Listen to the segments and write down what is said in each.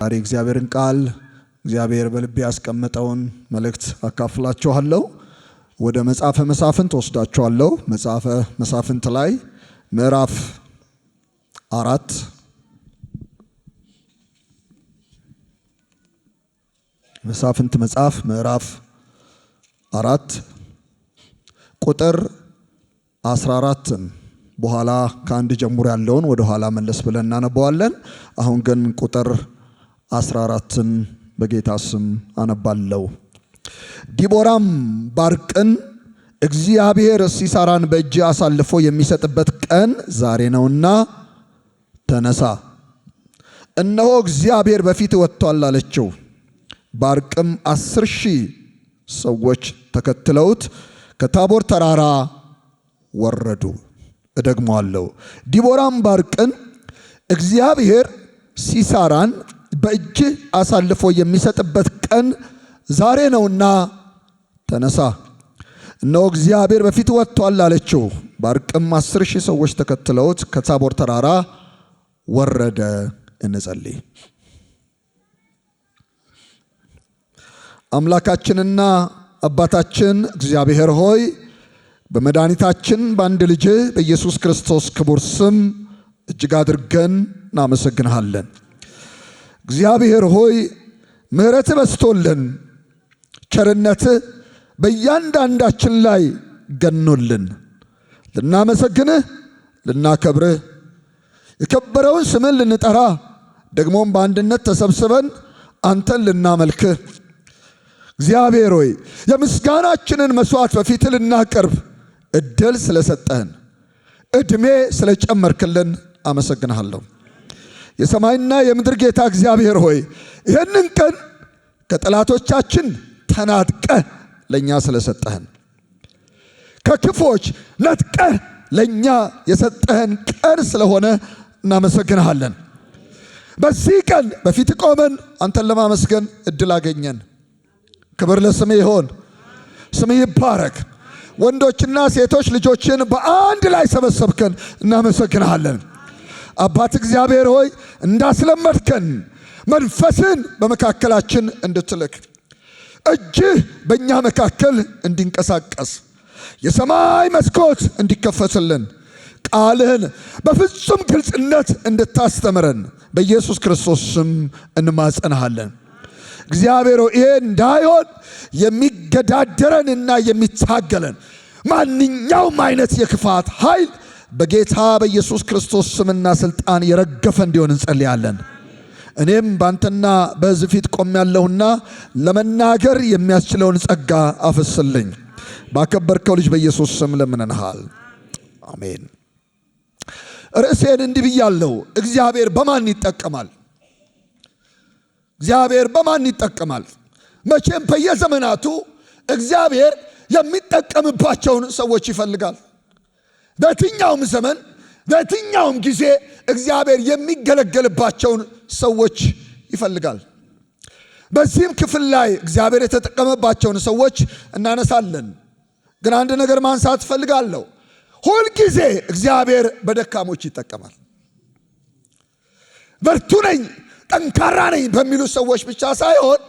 ዛሬ እግዚአብሔርን ቃል እግዚአብሔር በልቤ ያስቀመጠውን መልእክት አካፍላችኋለሁ። ወደ መጽሐፈ መሳፍንት ወስዳችኋለሁ። መጽሐፈ መሳፍንት ላይ ምዕራፍ 4 መሳፍንት መጽሐፍ ምዕራፍ 4 ቁጥር 14 በኋላ ከአንድ ጀምሮ ያለውን ወደ ኋላ መለስ ብለን እናነባዋለን። አሁን ግን ቁጥር 14ን በጌታ ስም አነባለሁ። ዲቦራም ባርቅን እግዚአብሔር ሲሳራን በእጅ አሳልፎ የሚሰጥበት ቀን ዛሬ ነውና ተነሳ፣ እነሆ እግዚአብሔር በፊት ወጥቷል አለችው። ባርቅም 10,000 ሰዎች ተከትለውት ከታቦር ተራራ ወረዱ። እደግመዋለሁ። ዲቦራም ባርቅን እግዚአብሔር ሲሳራን በእጅ አሳልፎ የሚሰጥበት ቀን ዛሬ ነውና ተነሳ፣ እነሆ እግዚአብሔር በፊት ወጥቷል አለችው። ባርቅም 10,000 ሰዎች ተከትለውት ከታቦር ተራራ ወረደ። እንጸልይ። አምላካችንና አባታችን እግዚአብሔር ሆይ በመድኃኒታችን በአንድ ልጅ በኢየሱስ ክርስቶስ ክቡር ስም እጅግ አድርገን እናመሰግንሃለን። እግዚአብሔር ሆይ ምሕረትህ በዝቶልን ቸርነትህ በእያንዳንዳችን ላይ ገኖልን ልናመሰግንህ ልናከብርህ የከበረውን ስምን ልንጠራ ደግሞም በአንድነት ተሰብስበን አንተን ልናመልክህ እግዚአብሔር ሆይ የምስጋናችንን መስዋዕት በፊት ልናቀርብ እድል ስለሰጠህን እድሜ ስለጨመርክልን አመሰግንሃለሁ። የሰማይና የምድር ጌታ እግዚአብሔር ሆይ ይህንን ቀን ከጠላቶቻችን ተናጥቀህ ለእኛ ስለሰጠህን ከክፎች ነጥቀህ ለእኛ የሰጠህን ቀን ስለሆነ እናመሰግንሃለን። በዚህ ቀን በፊት ቆመን አንተን ለማመስገን እድል አገኘን። ክብር ለስምህ ይሆን። ስምህ ይባረክ። ወንዶችና ሴቶች ልጆችን በአንድ ላይ ሰበሰብከን፣ እናመሰግንሃለን። አባት እግዚአብሔር ሆይ እንዳስለመድከን መንፈስን በመካከላችን እንድትልክ እጅህ በእኛ መካከል እንዲንቀሳቀስ የሰማይ መስኮት እንዲከፈትልን ቃልህን በፍጹም ግልጽነት እንድታስተምረን በኢየሱስ ክርስቶስ ስም እንማጸንሃለን። እግዚአብሔር ሆይ ይሄ እንዳይሆን የሚገዳደረንና የሚታገለን ማንኛውም አይነት የክፋት ኃይል በጌታ በኢየሱስ ክርስቶስ ስምና ስልጣን የረገፈ እንዲሆን እንጸልያለን። እኔም ባንተና በሕዝብ ፊት ቆሜያለሁና ለመናገር የሚያስችለውን ጸጋ አፍስልኝ። ባከበርከው ልጅ በኢየሱስ ስም ለምነንሃል፣ አሜን። ርዕሴን እንዲህ ብያለሁ። እግዚአብሔር በማን ይጠቀማል? እግዚአብሔር በማን ይጠቀማል? መቼም በየዘመናቱ እግዚአብሔር የሚጠቀምባቸውን ሰዎች ይፈልጋል። በየትኛውም ዘመን በየትኛውም ጊዜ እግዚአብሔር የሚገለገልባቸውን ሰዎች ይፈልጋል። በዚህም ክፍል ላይ እግዚአብሔር የተጠቀመባቸውን ሰዎች እናነሳለን። ግን አንድ ነገር ማንሳት እፈልጋለሁ። ሁልጊዜ እግዚአብሔር በደካሞች ይጠቀማል። በርቱ ነኝ ጠንካራ ነኝ በሚሉ ሰዎች ብቻ ሳይሆን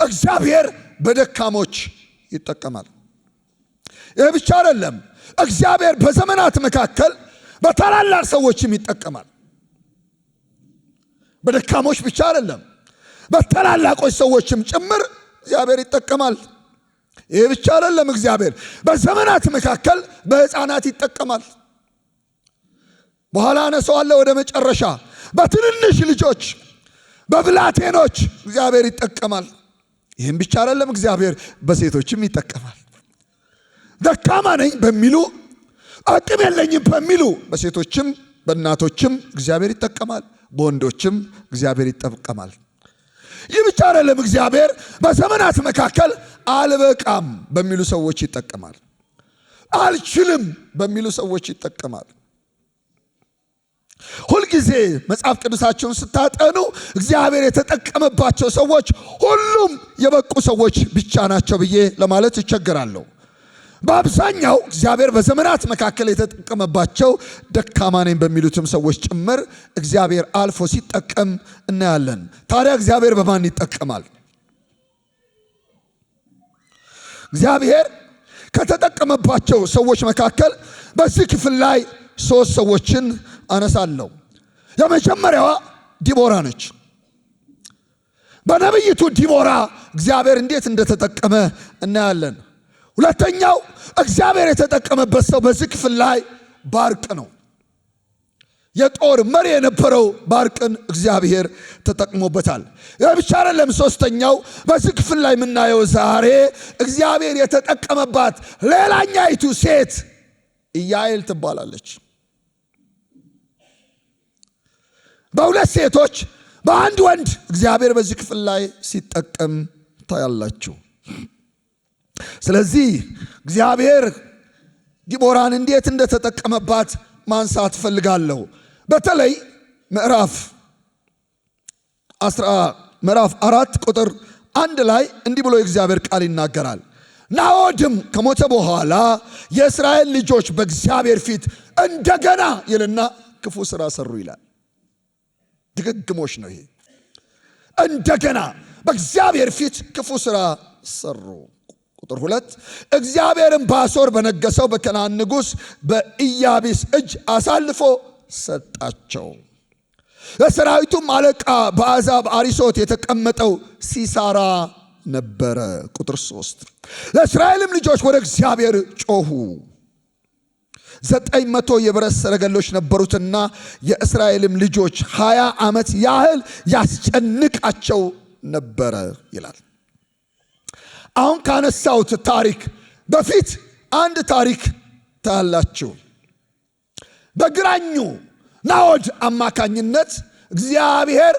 እግዚአብሔር በደካሞች ይጠቀማል። ይህ ብቻ አይደለም። እግዚአብሔር በዘመናት መካከል በታላላቅ ሰዎችም ይጠቀማል። በደካሞች ብቻ አይደለም፣ በታላላቆች ሰዎችም ጭምር እግዚአብሔር ይጠቀማል። ይህ ብቻ አይደለም። እግዚአብሔር በዘመናት መካከል በሕፃናት ይጠቀማል። በኋላ አነሳዋለሁ ወደ መጨረሻ። በትንንሽ ልጆች በብላቴኖች እግዚአብሔር ይጠቀማል። ይህም ብቻ አይደለም። እግዚአብሔር በሴቶችም ይጠቀማል። ደካማ ነኝ በሚሉ አቅም የለኝም በሚሉ በሴቶችም በእናቶችም እግዚአብሔር ይጠቀማል። በወንዶችም እግዚአብሔር ይጠቀማል። ይህ ብቻ አይደለም። እግዚአብሔር በዘመናት መካከል አልበቃም በሚሉ ሰዎች ይጠቀማል። አልችልም በሚሉ ሰዎች ይጠቀማል። ሁልጊዜ መጽሐፍ ቅዱሳቸውን ስታጠኑ እግዚአብሔር የተጠቀመባቸው ሰዎች ሁሉም የበቁ ሰዎች ብቻ ናቸው ብዬ ለማለት ይቸገራለሁ። በአብዛኛው እግዚአብሔር በዘመናት መካከል የተጠቀመባቸው ደካማ ነኝ በሚሉትም ሰዎች ጭምር እግዚአብሔር አልፎ ሲጠቀም እናያለን። ታዲያ እግዚአብሔር በማን ይጠቀማል? እግዚአብሔር ከተጠቀመባቸው ሰዎች መካከል በዚህ ክፍል ላይ 3 ሰዎችን አነሳለሁ። የመጀመሪያዋ ዲቦራ ነች። በነብይቱ ዲቦራ እግዚአብሔር እንዴት እንደተጠቀመ እናያለን። ሁለተኛው እግዚአብሔር የተጠቀመበት ሰው በዚህ ክፍል ላይ ባርቅ ነው። የጦር መሪ የነበረው ባርቅን እግዚአብሔር ተጠቅሞበታል። ብቻ አይደለም። ሶስተኛው በዚህ ክፍል ላይ የምናየው ዛሬ እግዚአብሔር የተጠቀመባት ሌላኛይቱ ሴት ኢያኤል ትባላለች። በሁለት ሴቶች በአንድ ወንድ እግዚአብሔር በዚህ ክፍል ላይ ሲጠቀም ታያላችሁ። ስለዚህ እግዚአብሔር ዲቦራን እንዴት እንደተጠቀመባት ማንሳት ፈልጋለሁ። በተለይ ምዕራፍ 4 ቁጥር 1 ላይ እንዲህ ብሎ የእግዚአብሔር ቃል ይናገራል። ናዖድም ከሞተ በኋላ የእስራኤል ልጆች በእግዚአብሔር ፊት እንደገና ይልና ክፉ ሥራ ሰሩ ይላል። ድግግሞሽ ነው ይሄ። እንደገና በእግዚአብሔር ፊት ክፉ ሥራ ሰሩ። ቁጥር 2 እግዚአብሔርም በአሦር በነገሰው በከነዓን ንጉሥ በኢያቢስ እጅ አሳልፎ ሰጣቸው። ለሰራዊቱም አለቃ በአሕዛብ አሪሶት የተቀመጠው ሲሳራ ነበረ። ቁጥር 3 ለእስራኤልም ልጆች ወደ እግዚአብሔር ጮኹ። 900 የብረት ሰረገሎች ነበሩትና የእስራኤልም ልጆች 20 ዓመት ያህል ያስጨንቃቸው ነበረ ይላል። አሁን ካነሳሁት ታሪክ በፊት አንድ ታሪክ ታያላችሁ። በግራኙ ናዖድ አማካኝነት እግዚአብሔር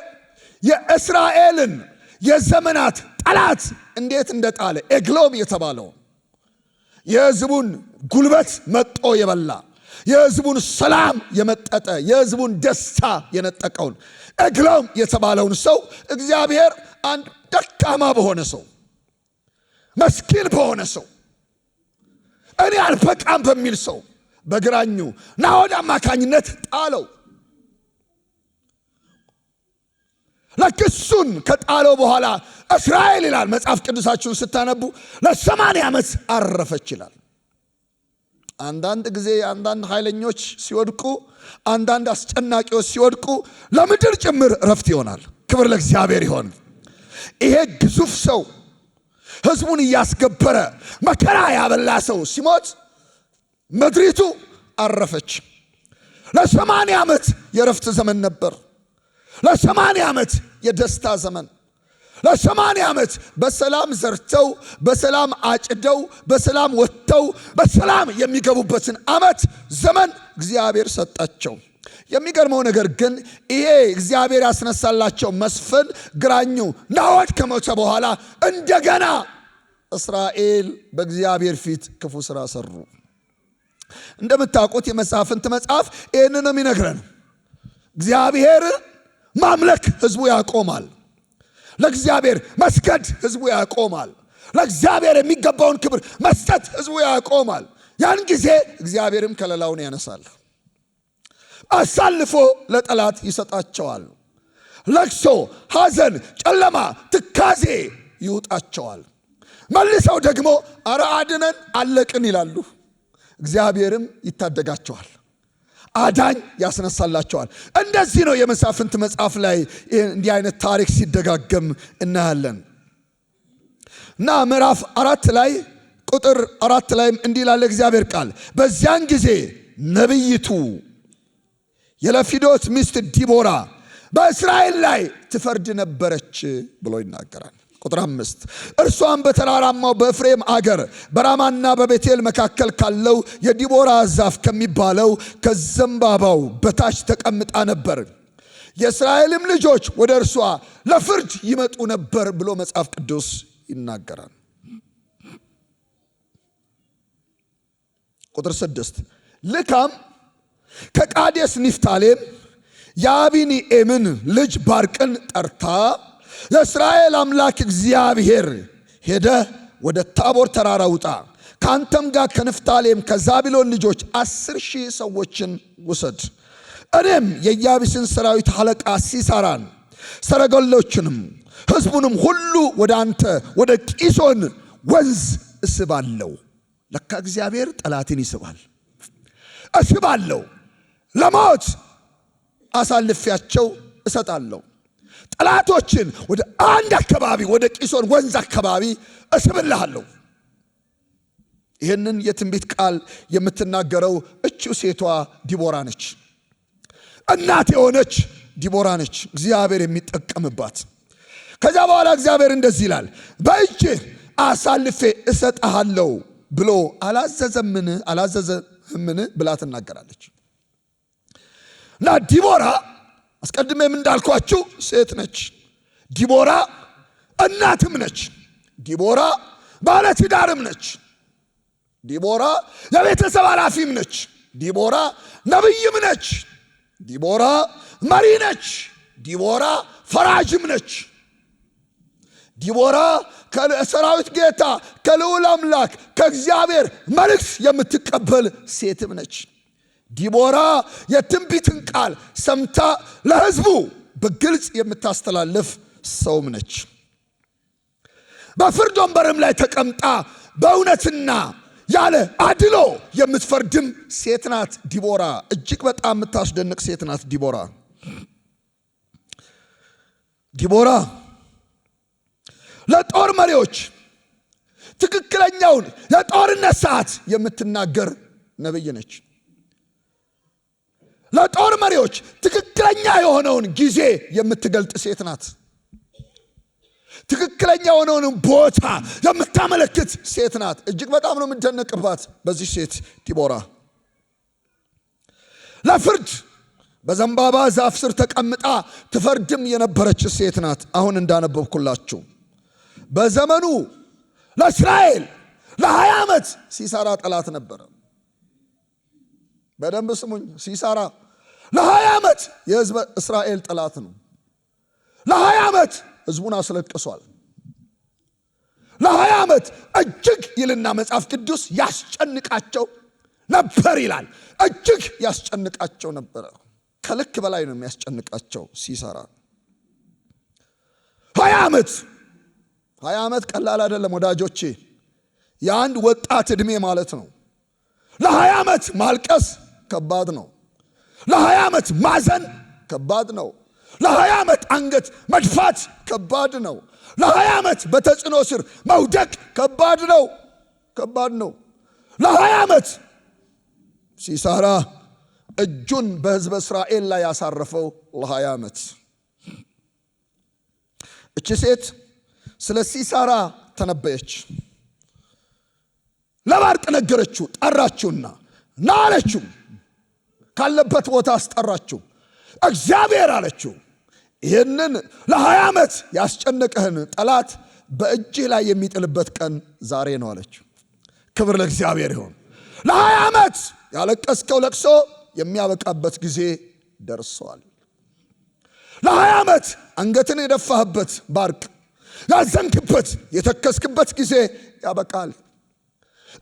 የእስራኤልን የዘመናት ጠላት እንዴት እንደጣለ ኤግሎም የተባለው የሕዝቡን ጉልበት መጦ የበላ የሕዝቡን ሰላም የመጠጠ የሕዝቡን ደስታ የነጠቀውን ኤግሎም የተባለውን ሰው እግዚአብሔር አንድ ደካማ በሆነ ሰው መስኪን በሆነ ሰው እኔ አልበቃም በሚል ሰው በግራኙ ናዖድ አማካኝነት ጣለው። ለክሱን ከጣለው በኋላ እስራኤል ይላል መጽሐፍ ቅዱሳችሁን ስታነቡ ለ80 ዓመት አረፈች ይላል። አንዳንድ ጊዜ አንዳንድ ኃይለኞች ሲወድቁ፣ አንዳንድ አስጨናቂዎች ሲወድቁ ለምድር ጭምር ረፍት ይሆናል። ክብር ለእግዚአብሔር ይሆን። ይሄ ግዙፍ ሰው ሕዝቡን እያስገበረ መከራ ያበላ ሰው ሲሞት ምድሪቱ አረፈች። ለ80 ዓመት የረፍት ዘመን ነበር። ለ80 ዓመት የደስታ ዘመን፣ ለ80 ዓመት በሰላም ዘርተው በሰላም አጭደው በሰላም ወጥተው በሰላም የሚገቡበትን ዓመት ዘመን እግዚአብሔር ሰጣቸው። የሚገርመው ነገር ግን ይሄ እግዚአብሔር ያስነሳላቸው መስፍን ግራኙ ናዖድ ከሞተ በኋላ እንደገና እስራኤል በእግዚአብሔር ፊት ክፉ ሥራ ሰሩ። እንደምታውቁት የመሳፍንት መጽሐፍ ይህንን ነው የሚነግረን። እግዚአብሔር ማምለክ ሕዝቡ ያቆማል። ለእግዚአብሔር መስገድ ሕዝቡ ያቆማል። ለእግዚአብሔር የሚገባውን ክብር መስጠት ሕዝቡ ያቆማል። ያን ጊዜ እግዚአብሔርም ከለላውን ያነሳል፣ አሳልፎ ለጠላት ይሰጣቸዋል። ለቅሶ፣ ሐዘን፣ ጨለማ፣ ትካዜ ይውጣቸዋል። መልሰው ደግሞ አረ አድነን አለቅን ይላሉ። እግዚአብሔርም ይታደጋቸዋል፣ አዳኝ ያስነሳላቸዋል። እንደዚህ ነው የመሳፍንት መጽሐፍ ላይ እንዲህ አይነት ታሪክ ሲደጋገም እናያለን። እና ምዕራፍ 4 ላይ ቁጥር 4 ላይ እንዲህ ይላል እግዚአብሔር ቃል፣ በዚያን ጊዜ ነብይቱ የለፊዶት ሚስት ዲቦራ በእስራኤል ላይ ትፈርድ ነበረች ብሎ ይናገራል። ቁጥር 5 እርሷም በተራራማው በኤፍሬም አገር በራማና በቤቴል መካከል ካለው የዲቦራ ዛፍ ከሚባለው ከዘንባባው በታች ተቀምጣ ነበር። የእስራኤልም ልጆች ወደ እርሷ ለፍርድ ይመጡ ነበር ብሎ መጽሐፍ ቅዱስ ይናገራል። ቁጥር 6 ልካም ከቃዴስ ንፍታሌም የአቢኒኤምን ልጅ ባርቅን ጠርታ የእስራኤል አምላክ እግዚአብሔር ሄደ ወደ ታቦር ተራራ ውጣ፣ ካንተም ጋር ከንፍታሌም ከዛብሎን ልጆች 10,000 ሰዎችን ውሰድ። እኔም የኢያቢስን ሰራዊት አለቃ ሲሳራን ሰረገሎችንም ሕዝቡንም ሁሉ ወደ አንተ ወደ ቂሶን ወንዝ እስባለሁ። ለካ እግዚአብሔር ጠላትን ይስባል። እስባለሁ፣ ለሞት አሳልፊያቸው እሰጣለሁ። ጠላቶችን ወደ አንድ አካባቢ ወደ ቂሶን ወንዝ አካባቢ እስብልሃለሁ። ይህንን የትንቢት ቃል የምትናገረው እቺው ሴቷ ዲቦራ ነች። እናት የሆነች ዲቦራ ነች፣ እግዚአብሔር የሚጠቀምባት። ከዛ በኋላ እግዚአብሔር እንደዚህ ይላል፣ በእጅህ አሳልፌ እሰጥሃለሁ ብሎ አላዘዘህምን ብላ ትናገራለች። እና ዲቦራ አስቀድሜም እንዳልኳችሁ ሴት ነች። ዲቦራ እናትም ነች። ዲቦራ ባለትዳርም ነች። ዲቦራ የቤተሰብ ኃላፊም ነች። ዲቦራ ነብይም ነች። ዲቦራ መሪ ነች። ዲቦራ ፈራጅም ነች። ዲቦራ ከሰራዊት ጌታ ከልዑል አምላክ ከእግዚአብሔር መልእክት የምትቀበል ሴትም ነች። ዲቦራ የትንቢትን ቃል ሰምታ ለሕዝቡ በግልጽ የምታስተላልፍ ሰውም ነች። በፍርድ ወንበርም ላይ ተቀምጣ በእውነትና ያለ አድሎ የምትፈርድም ሴት ናት ዲቦራ። እጅግ በጣም የምታስደንቅ ሴት ናት ዲቦራ። ዲቦራ ለጦር መሪዎች ትክክለኛውን የጦርነት ሰዓት የምትናገር ነብይ ነች። ለጦር መሪዎች ትክክለኛ የሆነውን ጊዜ የምትገልጥ ሴት ናት። ትክክለኛ የሆነውን ቦታ የምታመለክት ሴት ናት። እጅግ በጣም ነው የምደነቅባት በዚህ ሴት ዲቦራ። ለፍርድ በዘንባባ ዛፍ ስር ተቀምጣ ትፈርድም የነበረች ሴት ናት። አሁን እንዳነበብኩላችሁ በዘመኑ ለእስራኤል ለ20 ዓመት ሲሳራ ጠላት ነበረ። በደንብ ስሙኝ። ሲሳራ ለ20 ዓመት የሕዝበ እስራኤል ጠላት ነው። ለ20 ዓመት ሕዝቡን አስለቅሷል። ለ20 ዓመት እጅግ ይልና መጽሐፍ ቅዱስ ያስጨንቃቸው ነበር ይላል። እጅግ ያስጨንቃቸው ነበረ። ከልክ በላይ ነው የሚያስጨንቃቸው ሲሳራ። 20 ዓመት ቀላል አይደለም ወዳጆቼ። የአንድ ወጣት ዕድሜ ማለት ነው። ለ20 ዓመት ማልቀስ ከባድ ነው። ለ20 ዓመት ማዘን ከባድ ነው። ለ20 ዓመት አንገት መድፋት ከባድ ነው። ለ20 ዓመት በተጽዕኖ ስር መውደቅ ከባድ ነው። ለ20 ዓመት ሲሳራ እጁን በሕዝበ እስራኤል ላይ ያሳረፈው ለ20 ዓመት። እቺ ሴት ስለ ሲሳራ ተነበየች። ለባርቅ ነገረችው፣ ጠራችውና ና አለችው። ካለበት ቦታ አስጠራችው። እግዚአብሔር አለችው ይህንን ለ20 ዓመት ያስጨነቀህን ጠላት በእጅህ ላይ የሚጥልበት ቀን ዛሬ ነው አለችው። ክብር ለእግዚአብሔር ይሁን። ለ20 ዓመት ያለቀስከው ለቅሶ የሚያበቃበት ጊዜ ደርሷል። ለ20 ዓመት አንገትን የደፋህበት ባርቅ፣ ያዘንክበት የተከስክበት ጊዜ ያበቃል።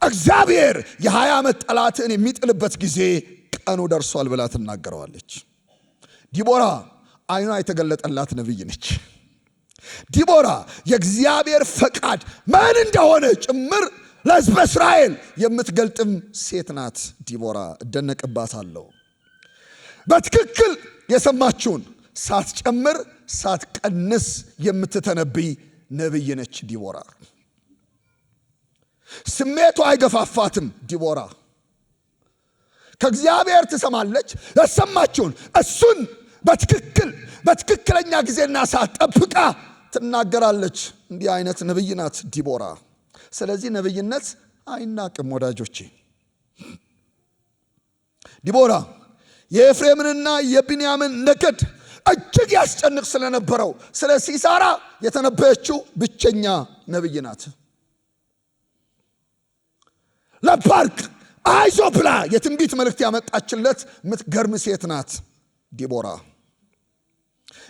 እግዚአብሔር የ20 ዓመት ጠላትን የሚጥልበት ጊዜ ቀኑ ደርሷል ብላ ትናገረዋለች። ዲቦራ አይኗ የተገለጠላት ነብይ ነች። ዲቦራ የእግዚአብሔር ፈቃድ ምን እንደሆነ ጭምር ለሕዝበ እስራኤል የምትገልጥም ሴት ናት ዲቦራ። እደነቅባታለሁ። በትክክል የሰማችውን ሳትጨምር ሳትቀንስ የምትተነብይ ነብይ ነች ዲቦራ። ስሜቷ አይገፋፋትም ዲቦራ። ከእግዚአብሔር ትሰማለች። የሰማችውን እሱን በትክክለኛ ጊዜና ሰዓት ጠብቃ ትናገራለች። እንዲህ አይነት ነብይ ናት ዲቦራ። ስለዚህ ነብይነት አይናቅም ወዳጆቼ። ዲቦራ የኤፍሬምንና የብንያምን ነገድ እጅግ ያስጨንቅ ስለነበረው ስለ ሲሳራ የተነበየችው ብቸኛ ነብይ ናት። ለባርቅ አይዞ ብላ የትንቢት መልእክት ያመጣችለት ምትገርም ሴት ናት ዲቦራ።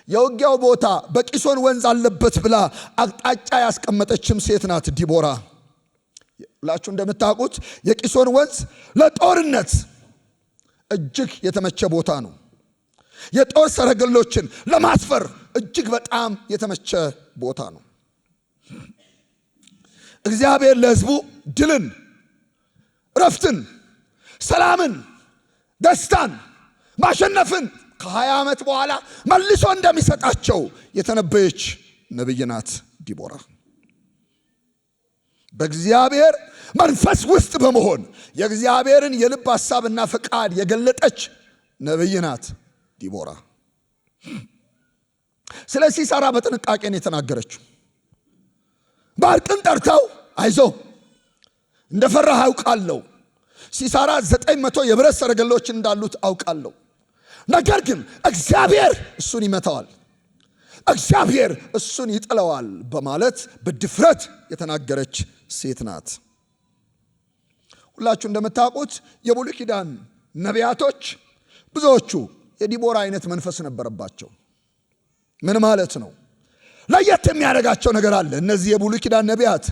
የውጊያው ቦታ በቂሶን ወንዝ አለበት ብላ አቅጣጫ ያስቀመጠችም ሴት ናት ዲቦራ። ሁላችሁ እንደምታውቁት የቂሶን ወንዝ ለጦርነት እጅግ የተመቸ ቦታ ነው። የጦር ሰረገሎችን ለማስፈር እጅግ በጣም የተመቸ ቦታ ነው። እግዚአብሔር ለሕዝቡ ድልን፣ ረፍትን፣ ሰላምን፣ ደስታን፣ ማሸነፍን ከ20 ዓመት በኋላ መልሶ እንደሚሰጣቸው የተነበየች ነብይ ናት ዲቦራ። በእግዚአብሔር መንፈስ ውስጥ በመሆን የእግዚአብሔርን የልብ ሐሳብና ፈቃድ የገለጠች ነብይ ናት ዲቦራ። ስለ ሲሳራ በጥንቃቄ ነው የተናገረችው። ባርቅን ጠርታው አይዞ እንደፈራህ አውቃለሁ፣ ሲሳራ 900 የብረት ሰረገሎች እንዳሉት አውቃለሁ፣ ነገር ግን እግዚአብሔር እሱን ይመታዋል፣ እግዚአብሔር እሱን ይጥለዋል በማለት በድፍረት የተናገረች ሴት ናት። ሁላችሁ እንደምታውቁት የብሉይ ኪዳን ነቢያቶች ብዙዎቹ የዲቦራ አይነት መንፈስ ነበረባቸው። ምን ማለት ነው? ለየት የሚያደርጋቸው ነገር አለ። እነዚህ የብሉይ ኪዳን ነቢያት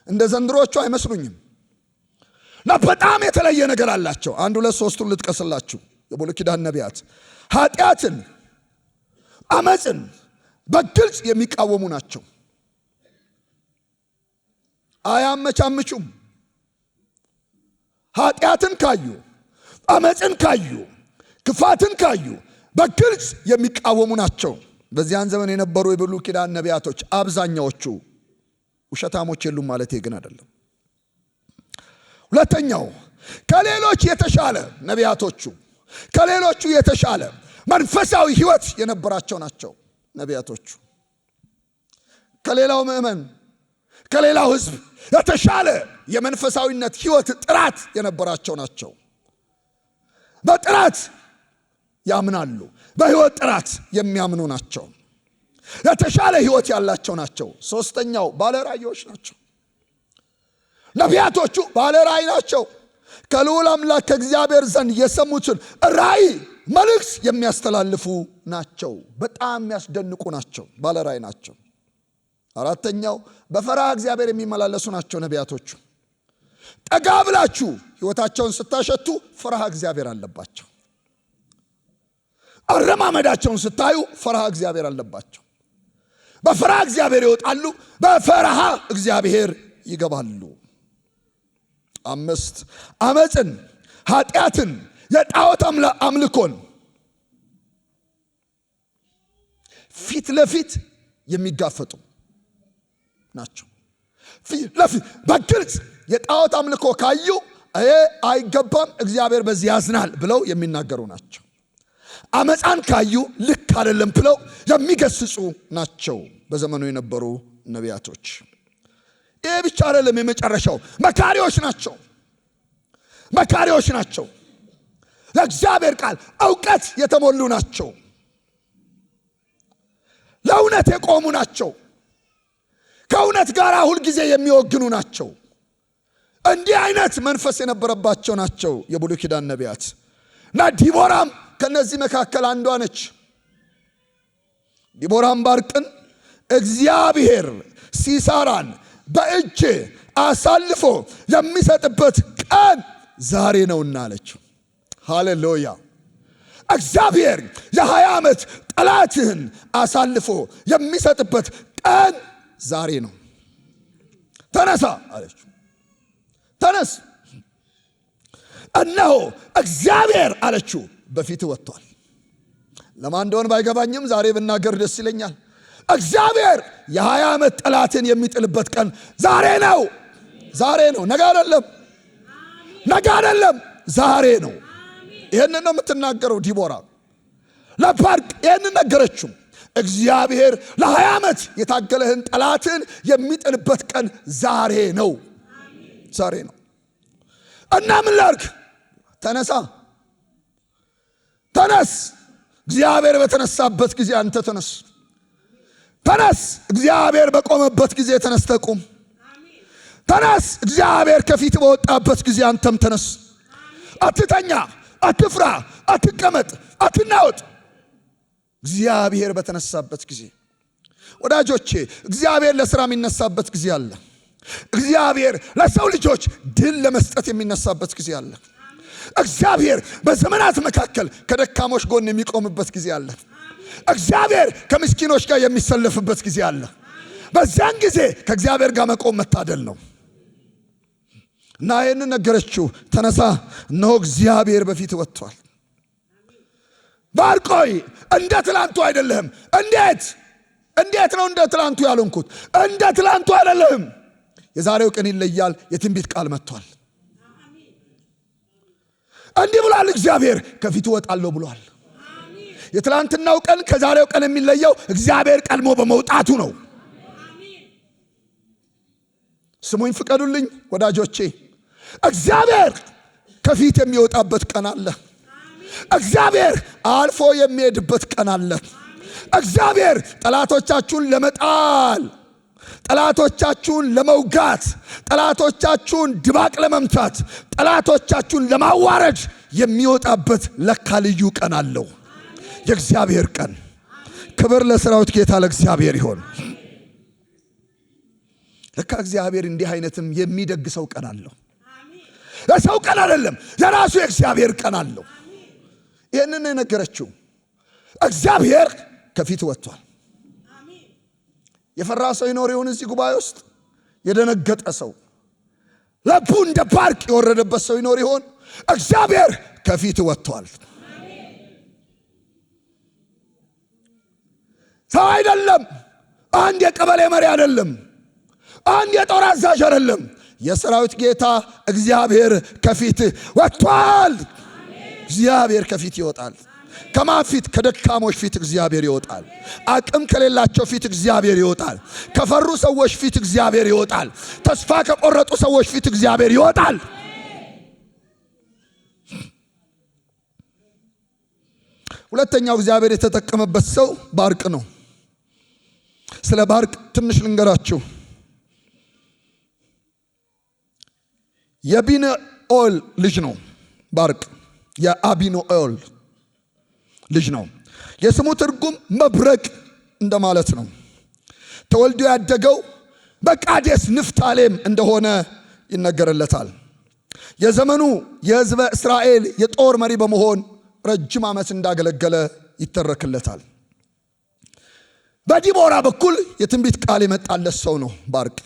እንደ ዘንድሮቹ አይመስሉኝም። በጣም የተለየ ነገር አላቸው። 1 2 3 ልጥቀስላችሁ። የብሉይ ኪዳን ነቢያት ኃጢአትን፣ አመፅን በግልጽ የሚቃወሙ ናቸው። አያመቻምቹም። ኃጢአትን ካዩ፣ አመፅን ካዩ፣ ክፋትን ካዩ በግልጽ የሚቃወሙ ናቸው። በዚያን ዘመን የነበሩ የብሉይ ኪዳን ነቢያቶች አብዛኛዎቹ ውሸታሞች የሉም ማለት ግን አይደለም። ሁለተኛው ከሌሎች የተሻለ ነቢያቶቹ ከሌሎቹ የተሻለ መንፈሳዊ ሕይወት የነበራቸው ናቸው ነቢያቶቹ። ከሌላው ምእመን ከሌላው ሕዝብ የተሻለ የመንፈሳዊነት ሕይወት ጥራት የነበራቸው ናቸው። በጥራት ያምናሉ። በሕይወት ጥራት የሚያምኑ ናቸው። የተሻለ ሕይወት ያላቸው ናቸው። ሶስተኛው ባለራእዮች ናቸው። ነቢያቶቹ ባለራእይ ናቸው። ከልዑል አምላክ ከእግዚአብሔር ዘንድ የሰሙትን ራእይ መልእክት የሚያስተላልፉ ናቸው። በጣም የሚያስደንቁ ናቸው። ባለራእይ ናቸው። አራተኛው በፈሪሃ እግዚአብሔር የሚመላለሱ ናቸው ነቢያቶቹ። ጠጋ ብላችሁ ሕይወታቸውን ስታሸቱ ፈሪሃ እግዚአብሔር አለባቸው። አረማመዳቸውን ስታዩ ፈሪሃ እግዚአብሔር አለባቸው። በፈሪሃ እግዚአብሔር ይወጣሉ፣ በፈሪሃ እግዚአብሔር ይገባሉ። 5 አመፅን፣ ኃጢአትን፣ የጣዖት አምልኮን ፊት ለፊት የሚጋፈጡ ናቸው። ፊት ለፊት በግልጽ የጣዖት አምልኮ ካዩ አይገባም፣ እግዚአብሔር በዚህ ያዝናል ብለው የሚናገሩ ናቸው። አመፃን ካዩ ልክ አይደለም ብለው የሚገስጹ ናቸው በዘመኑ የነበሩ ነቢያቶች። ይሄ ብቻ አይደለም፣ የመጨረሻው መካሪዎች ናቸው። መካሪዎች ናቸው። ለእግዚአብሔር ቃል ዕውቀት የተሞሉ ናቸው። ለእውነት የቆሙ ናቸው። ከእውነት ጋር ሁልጊዜ የሚወግኑ ናቸው። እንዲህ አይነት መንፈስ የነበረባቸው ናቸው የብሉይ ኪዳን ነቢያት እና ዲቦራም ከነዚህ መካከል አንዷ ነች። ዲቦራም ባርቅን እግዚአብሔር ሲሳራን በእጅ አሳልፎ የሚሰጥበት ቀን ዛሬ ነውና አለችው። ሃሌሉያ! እግዚአብሔር የ20 ዓመት ጠላትህን አሳልፎ የሚሰጥበት ቀን ዛሬ ነው። ተነሳ አለችው። ተነስ፣ እነሆ እግዚአብሔር አለችው በፊት ወጥቷል። ለማን እንደሆነ ባይገባኝም ዛሬ ብናገር ደስ ይለኛል። እግዚአብሔር የ20 ዓመት ጠላትን የሚጥልበት ቀን ዛሬ ነው። ዛሬ ነው፣ ነገ አይደለም። ነገ አይደለም፣ ዛሬ ነው። ይህንን ነው የምትናገረው ዲቦራ። ለባርቅ ይህንን ነገረችው። እግዚአብሔር ለ20 ዓመት የታገለህን ጠላትን የሚጥልበት ቀን ዛሬ ነው። ዛሬ ነው እና ምን ላድርግ? ተነሳ፣ ተነስ። እግዚአብሔር በተነሳበት ጊዜ አንተ ተነስ። ተነስ፣ እግዚአብሔር በቆመበት ጊዜ ተነስተህ ቁም። ተነስ፣ እግዚአብሔር ከፊት በወጣበት ጊዜ አንተም ተነስ። አትተኛ፣ አትፍራ፣ አትቀመጥ፣ አትናወጥ። እግዚአብሔር በተነሳበት ጊዜ ወዳጆቼ፣ እግዚአብሔር ለሥራ የሚነሳበት ጊዜ አለ። እግዚአብሔር ለሰው ልጆች ድል ለመስጠት የሚነሳበት ጊዜ አለ። እግዚአብሔር በዘመናት መካከል ከደካሞች ጎን የሚቆምበት ጊዜ አለ። እግዚአብሔር ከምስኪኖች ጋር የሚሰለፍበት ጊዜ አለ። በዛን ጊዜ ከእግዚአብሔር ጋር መቆም መታደል ነው። እና ይህንን ነገረችው፣ ተነሳ፣ እነሆ እግዚአብሔር በፊት ወጥቷል። ባርቆይ እንደ ትላንቱ አይደለም። እንዴት ነው እንደ ትላንቱ ያልሆንኩት? እንደ ትላንቱ አይደለም። የዛሬው ቀን ይለያል። የትንቢት ቃል መጥቷል። እንዲህ ብሏል እግዚአብሔር፣ ከፊቱ ወጣለሁ ብሏል። የትላንትናው ቀን ከዛሬው ቀን የሚለየው እግዚአብሔር ቀድሞ በመውጣቱ ነው። ስሙኝ ፍቀዱልኝ ወዳጆቼ፣ እግዚአብሔር ከፊት የሚወጣበት ቀን አለ። እግዚአብሔር አልፎ የሚሄድበት ቀን አለ። እግዚአብሔር ጠላቶቻችሁን ለመጣል፣ ጠላቶቻችሁን ለመውጋት፣ ጠላቶቻችሁን ድባቅ ለመምታት፣ ጠላቶቻችሁን ለማዋረድ የሚወጣበት ለካ ልዩ ቀን አለው። የእግዚአብሔር ቀን። ክብር ለሰራዊት ጌታ ለእግዚአብሔር ይሆን። ለካ እግዚአብሔር እንዲህ አይነትም የሚደግሰው ቀን አለው። ለሰው ቀን አይደለም፣ ለራሱ የእግዚአብሔር ቀን አለው። ይህንን የነገረችው እግዚአብሔር ከፊት ወጥቷል። የፈራ ሰው ይኖር ይሆን እዚህ ጉባኤ ውስጥ? የደነገጠ ሰው፣ ልቡ እንደ ባርቅ የወረደበት ሰው ይኖር ይሆን? እግዚአብሔር ከፊት ወጥቷል። ሰው አይደለም፣ አንድ የቀበሌ መሪ አይደለም፣ አንድ የጦር አዛዥ አይደለም። የሰራዊት ጌታ እግዚአብሔር ከፊት ወጥቷል። እግዚአብሔር ከፊት ይወጣል። ከማን ፊት? ከደካሞች ፊት እግዚአብሔር ይወጣል። አቅም ከሌላቸው ፊት እግዚአብሔር ይወጣል። ከፈሩ ሰዎች ፊት እግዚአብሔር ይወጣል። ተስፋ ከቆረጡ ሰዎች ፊት እግዚአብሔር ይወጣል። ሁለተኛው እግዚአብሔር የተጠቀመበት ሰው ባርቅ ነው። ስለ ባርቅ ትንሽ ልንገራችሁ። የአቢኖኤል ልጅ ነው ባርቅ። የአቢኖኤል ልጅ ነው። የስሙ ትርጉም መብረቅ እንደማለት ነው። ተወልዶ ያደገው በቃዴስ ንፍታሌም እንደሆነ ይነገርለታል። የዘመኑ የሕዝበ እስራኤል የጦር መሪ በመሆን ረጅም ዓመት እንዳገለገለ ይተረክለታል። በዲቦራ በኩል የትንቢት ቃል የመጣለት ሰው ነው ባርቅ።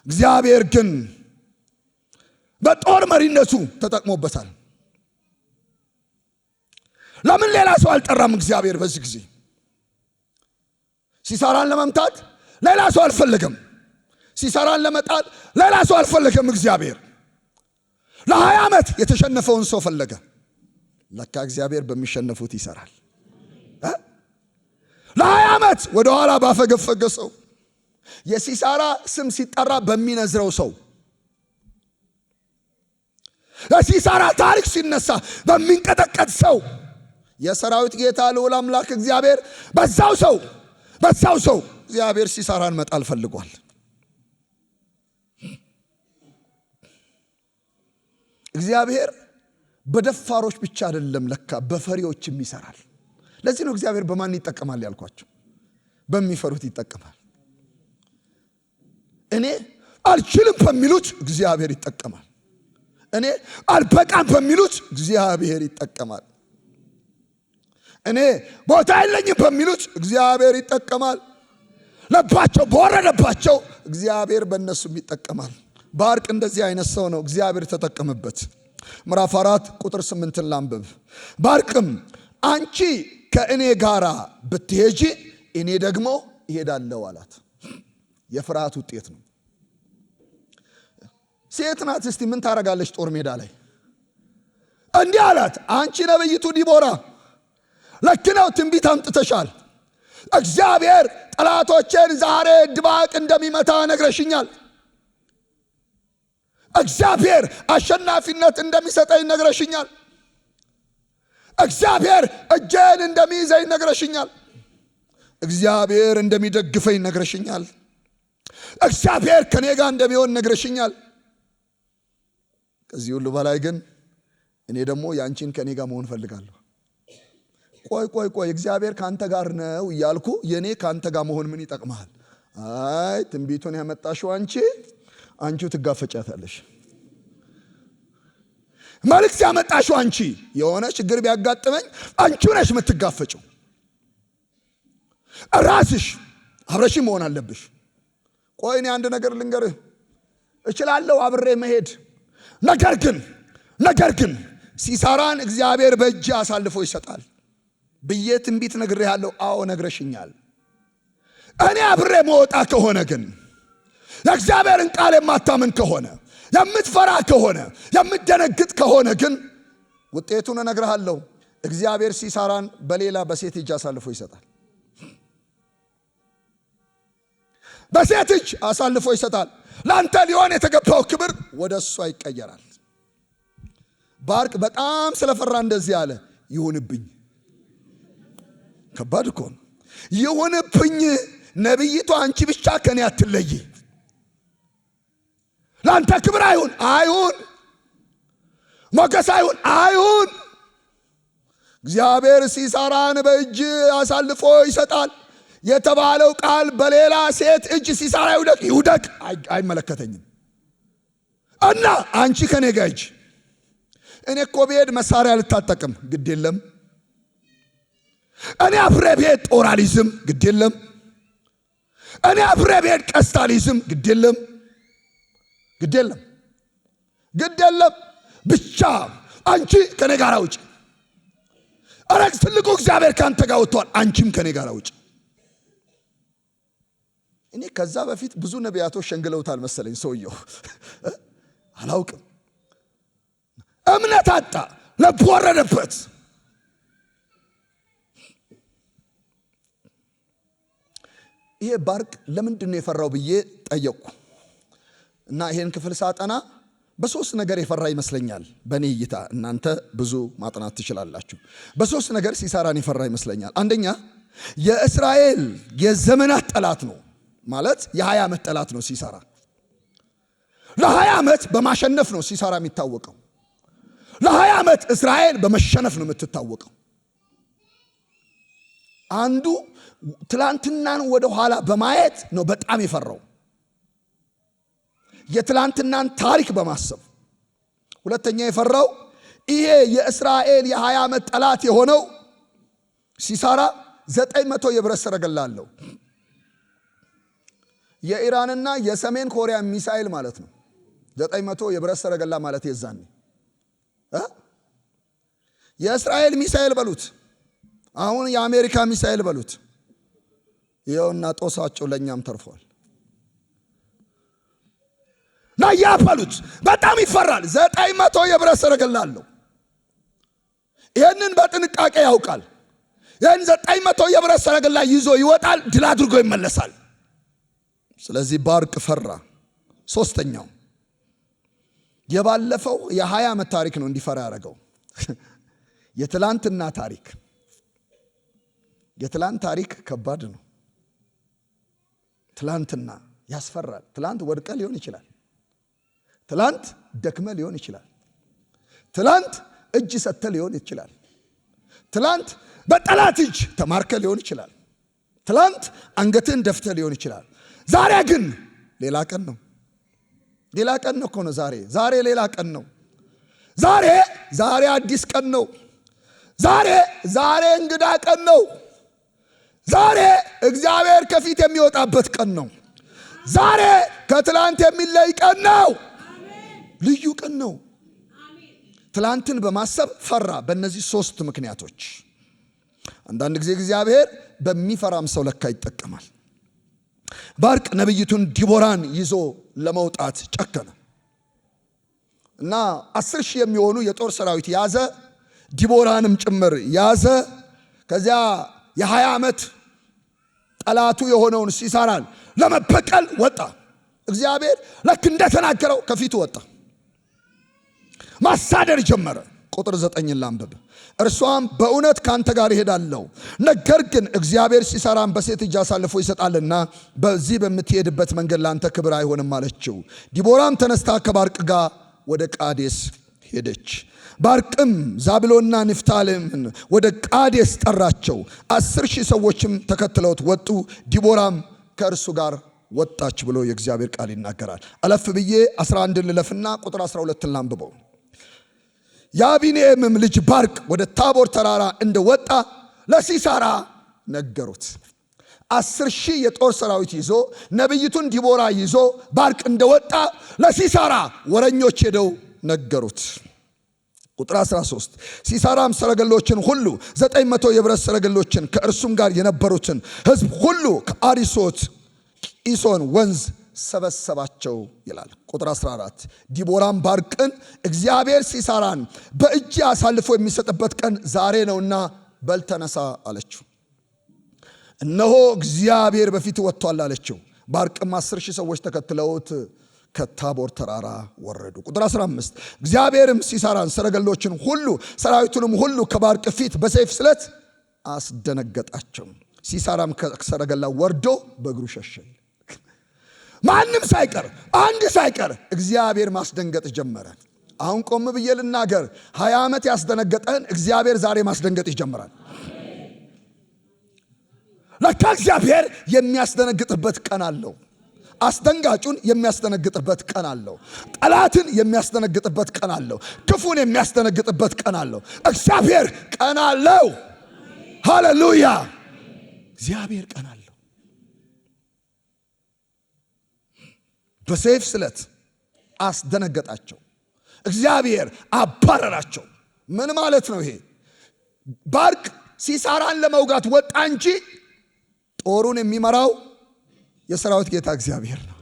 እግዚአብሔር ግን በጦር መሪነቱ ተጠቅሞበታል። ለምን ሌላ ሰው አልጠራም? እግዚአብሔር በዚህ ጊዜ ሲሳራን ለመምታት ሌላ ሰው አልፈለገም። ሲሳራን ለመጣል ሌላ ሰው አልፈለገም። እግዚአብሔር ለ20 ዓመት የተሸነፈውን ሰው ፈለገ። ለካ እግዚአብሔር በሚሸነፉት ይሰራል። ለ20 ዓመት ወደ ኋላ ባፈገፈገ ሰው፣ የሲሳራ ስም ሲጠራ በሚነዝረው ሰው፣ የሲሳራ ታሪክ ሲነሳ በሚንቀጠቀጥ ሰው የሰራዊት ጌታ ልዑል አምላክ እግዚአብሔር በዛው ሰው እግዚአብሔር ሲሳራን መጣል ፈልጓል። እግዚአብሔር በደፋሮች ብቻ አይደለም፣ ለካ በፈሪዎችም ይሰራል። ለዚህ ነው እግዚአብሔር በማን ይጠቀማል ያልኳቸው? በሚፈሩት ይጠቀማል። እኔ አልችልም በሚሉት እግዚአብሔር ይጠቀማል። እኔ አልበቃም በሚሉት እግዚአብሔር ይጠቀማል። እኔ ቦታ የለኝም በሚሉት እግዚአብሔር ይጠቀማል። ልባቸው በወረደባቸው እግዚአብሔር በእነሱም ይጠቀማል። ባርቅ እንደዚህ አይነት ሰው ነው። እግዚአብሔር ተጠቀመበት። ምዕራፍ 4 ቁጥር 8 ላንብብ። ባርቅም አንቺ ከእኔ ጋር ብትሄጂ እኔ ደግሞ እሄዳለሁ አላት። የፍርሃት ውጤት ነው። ሴት ናት። እስቲ ምን ታረጋለች ጦር ሜዳ ላይ? እንዲህ አላት፣ አንቺ ነብይቱ ዲቦራ ልክ ነው፣ ትንቢት አምጥተሻል። እግዚአብሔር ጠላቶቼን ዛሬ ድባቅ እንደሚመታ ነግረሽኛል። እግዚአብሔር አሸናፊነት እንደሚሰጠኝ ነግረሽኛል። እግዚአብሔር እጄን እንደሚይዘኝ ነግረሽኛል። እግዚአብሔር እንደሚደግፈኝ ነግረሽኛል። እግዚአብሔር ከኔ ጋር እንደሚሆን ነግረሽኛል። ከዚህ ሁሉ በላይ ግን እኔ ደግሞ ያንቺን ከኔ ጋር መሆን ፈልጋለሁ። ቆይ እግዚአብሔር ካንተ ጋር ነው እያልኩ የኔ ካንተ ጋር መሆን ምን ይጠቅማል? አይ ትንቢቱን ያመጣሽው አንቺው ትጋፈጫታለሽ። መልእክት ያመጣሽው አንቺ፣ የሆነ ችግር ቢያጋጥመኝ አንቺው ነሽ የምትጋፈጪው። ራስሽ አብረሽ መሆን አለብሽ። ቆይ እኔ አንድ ነገር ልንገርህ፣ እችላለሁ አብሬ መሄድ። ነገር ግን ሲሳራን እግዚአብሔር በእጅ አሳልፎ ይሰጣል ብዬ ትንቢት ነግሬሃለሁ። አዎ ነግረሽኛል። እኔ አብሬ መወጣ ከሆነ ግን የእግዚአብሔርን ቃል የማታምን ከሆነ የምትፈራ ከሆነ የምትደነግጥ ከሆነ ግን ውጤቱን እነግርሃለሁ። እግዚአብሔር ሲሳራን በሌላ በሴት እጅ አሳልፎ ይሰጣል። በሴት እጅ አሳልፎ ይሰጣል። ላንተ ሊሆን የተገባው ክብር ወደ እሷ ይቀየራል። ባርቅ በጣም ስለፈራ እንደዚህ አለ፣ ይሁንብኝ። ከባድ እኮ ነው። ይሁንብኝ፣ ነብይቱ አንቺ ብቻ ከኔ አትለይ። ላንተ ክብር አይሁን፣ ሞገስ አይሁን። እግዚአብሔር ሲሳራን በእጅ አሳልፎ ይሰጣል የተባለው ቃል በሌላ ሴት እጅ ሲሳራ ይውደቅ አይመለከተኝም። እና አንቺ ከኔ ጋር ሂጂ። እኔ እኮ ብሄድ መሳሪያ ልታጠቅም ግድ የለም። እኔ አብሬ ብሄድ ጦር አልይዝም ግድ የለም። እኔ አብሬ ብሄድ ቀስት አልይዝም ግድ የለም። ብቻ አንቺ ከኔ ጋር ውጪ። አረግ ትልቁ እግዚአብሔር ካንተ ጋር ወጥቷል። አንቺም ከኔ ጋር ውጪ። እኔ ከዛ በፊት ብዙ ነቢያቶች ሸንግለውታል መሰለኝ ሰውየው አላውቅም። እምነት አጣ፣ ልብ ወረደበት። ይሄ ባርቅ ለምንድን ነው የፈራው ብዬ ጠየቅኩ እና ይሄን ክፍል ሳጠና በሶስት ነገር የፈራ ይመስለኛል። በእኔ እይታ እናንተ ብዙ ማጥናት ትችላላችሁ። በሶስት ነገር ሲሳራን የፈራ ይመስለኛል። አንደኛ የእስራኤል የዘመናት ጠላት ነው ማለት የ20 ዓመት ጠላት ነው ሲሳራ። ለ20 ዓመት በማሸነፍ ነው ሲሳራ የሚታወቀው። ለ20 ዓመት እስራኤል በመሸነፍ ነው የምትታወቀው። አንዱ ትላንትናን ወደ ኋላ በማየት ነው በጣም የፈራው፣ የትላንትናን ታሪክ በማሰብ። ሁለተኛ የፈራው ይሄ የእስራኤል የ20 ዓመት ጠላት የሆነው ሲሳራ 900 የብረት ሰረገላ አለው። የኢራንና የሰሜን ኮሪያ ሚሳኤል ማለት ነው። 900 የብረት ሰረገላ ማለት የዛኔ የእስራኤል ሚሳኤል በሉት፣ አሁን የአሜሪካ ሚሳኤል በሉት። ይኸውና ጦሳቸው ለኛም ተርፏል። ናያ በሉት በጣም ይፈራል። 900 የብረት ሰረገላ አለው። ይሄንን በጥንቃቄ ያውቃል። ይሄን 900 የብረት ሰረገላ ይዞ ይወጣል፣ ድል አድርጎ ይመለሳል። ስለዚህ ባርቅ ፈራ። ሶስተኛው የባለፈው የ20 ዓመት ታሪክ ነው እንዲፈራ ያደረገው። የትላንትና ታሪክ የትላንት ታሪክ ከባድ ነው። ትላንትና ያስፈራል። ትላንት ወድቀ ሊሆን ይችላል። ትላንት ደክመ ሊሆን ይችላል። ትላንት እጅ ሰጥተ ሊሆን ይችላል። ትላንት በጠላት እጅ ተማርከ ሊሆን ይችላል። ትላንት አንገትን ደፍተ ሊሆን ይችላል። ዛሬ ግን ሌላ ቀን ነው። ሌላ ቀን ነው እኮ ነው ዛሬ ሌላ ቀን ነው። ዛሬ አዲስ ቀን ነው። ዛሬ እንግዳ ቀን ነው። ዛሬ እግዚአብሔር ከፊት የሚወጣበት ቀን ነው። ዛሬ ከትላንት የሚለይ ቀን ነው። ልዩ ቀን ነው። ትላንትን በማሰብ ፈራ። በእነዚህ 3 ምክንያቶች አንዳንድ ጊዜ እግዚአብሔር በሚፈራም ሰው ለካ ይጠቀማል። ባርቅ ነብይቱን ዲቦራን ይዞ ለመውጣት ጨከነ እና 10,000 የሚሆኑ የጦር ሰራዊት ያዘ፣ ዲቦራንም ጭምር ያዘ። ከዚያ የ20 ዓመት ጠላቱ የሆነውን ሲሳራን ለመበቀል ወጣ። እግዚአብሔር ልክ እንደተናገረው ከፊቱ ወጣ፣ ማሳደድ ጀመረ። ቁጥር 9 ላንብብ። እርሷም በእውነት ካንተ ጋር እሄዳለሁ፣ ነገር ግን እግዚአብሔር ሲሳራን በሴት እጅ አሳልፎ ይሰጣልና በዚህ በምትሄድበት መንገድ ላንተ ክብር አይሆንም አለችው። ዲቦራም ተነስታ ከባርቅ ጋር ወደ ቃዴስ ሄደች። ባርቅም ዛብሎንና ንፍታሌምን ወደ ቃዴስ ጠራቸው። 10,000 ሰዎችም ተከትለውት ወጡ። ዲቦራም ከእርሱ ጋር ወጣች ብሎ የእግዚአብሔር ቃል ይናገራል። አለፍ ብዬ 11 ልለፍና ቁጥር 12 ላንብበው። የአቢኒኤምም ልጅ ባርቅ ወደ ታቦር ተራራ እንደወጣ ለሲሳራ ነገሩት። 10,000 የጦር ሰራዊት ይዞ ነቢይቱን ዲቦራ ይዞ ባርቅ እንደወጣ ለሲሳራ ወረኞች ሄደው ነገሩት። ቁጥር 13 ሲሳራም ሰረገሎችን ሁሉ 900 የብረት ሰረገሎችን ከእርሱም ጋር የነበሩትን ሕዝብ ሁሉ ከአሪሶት ቂሶን ወንዝ ሰበሰባቸው ይላል። ቁጥር 14 ዲቦራም ባርቅን እግዚአብሔር ሲሳራን በእጅ አሳልፎ የሚሰጥበት ቀን ዛሬ ነውና በል ተነሳ አለችው። እነሆ እግዚአብሔር በፊት ወጥቷል አለችው። ባርቅም 10,000 ሰዎች ተከትለውት ከታቦር ተራራ ወረዱ። ቁጥር 15 እግዚአብሔርም ሲሳራን ሰረገሎችን ሁሉ ሰራዊቱንም ሁሉ ከባርቅ ፊት በሰይፍ ስለት አስደነገጣቸው። ሲሳራም ከሰረገላ ወርዶ በእግሩ ሸሸ። ማንም ሳይቀር አንድ ሳይቀር እግዚአብሔር ማስደንገጥ ጀመረ። አሁን ቆም ብዬ ልናገር፣ 20 ዓመት ያስደነገጠን እግዚአብሔር ዛሬ ማስደንገጥ ይጀምራል። ለካ እግዚአብሔር የሚያስደነግጥበት ቀን አለው። አስደንጋጩን የሚያስደነግጥበት ቀን አለው። ጠላትን የሚያስደነግጥበት ቀን አለው። ክፉን የሚያስደነግጥበት ቀን አለው። እግዚአብሔር ቀን አለው። ሃሌሉያ! እግዚአብሔር ቀን አለው። በሰይፍ ስለት አስደነገጣቸው። እግዚአብሔር አባረራቸው። ምን ማለት ነው ይሄ? ባርቅ ሲሳራን ለመውጋት ወጣ እንጂ ጦሩን የሚመራው የሰራዊት ጌታ እግዚአብሔር ነው።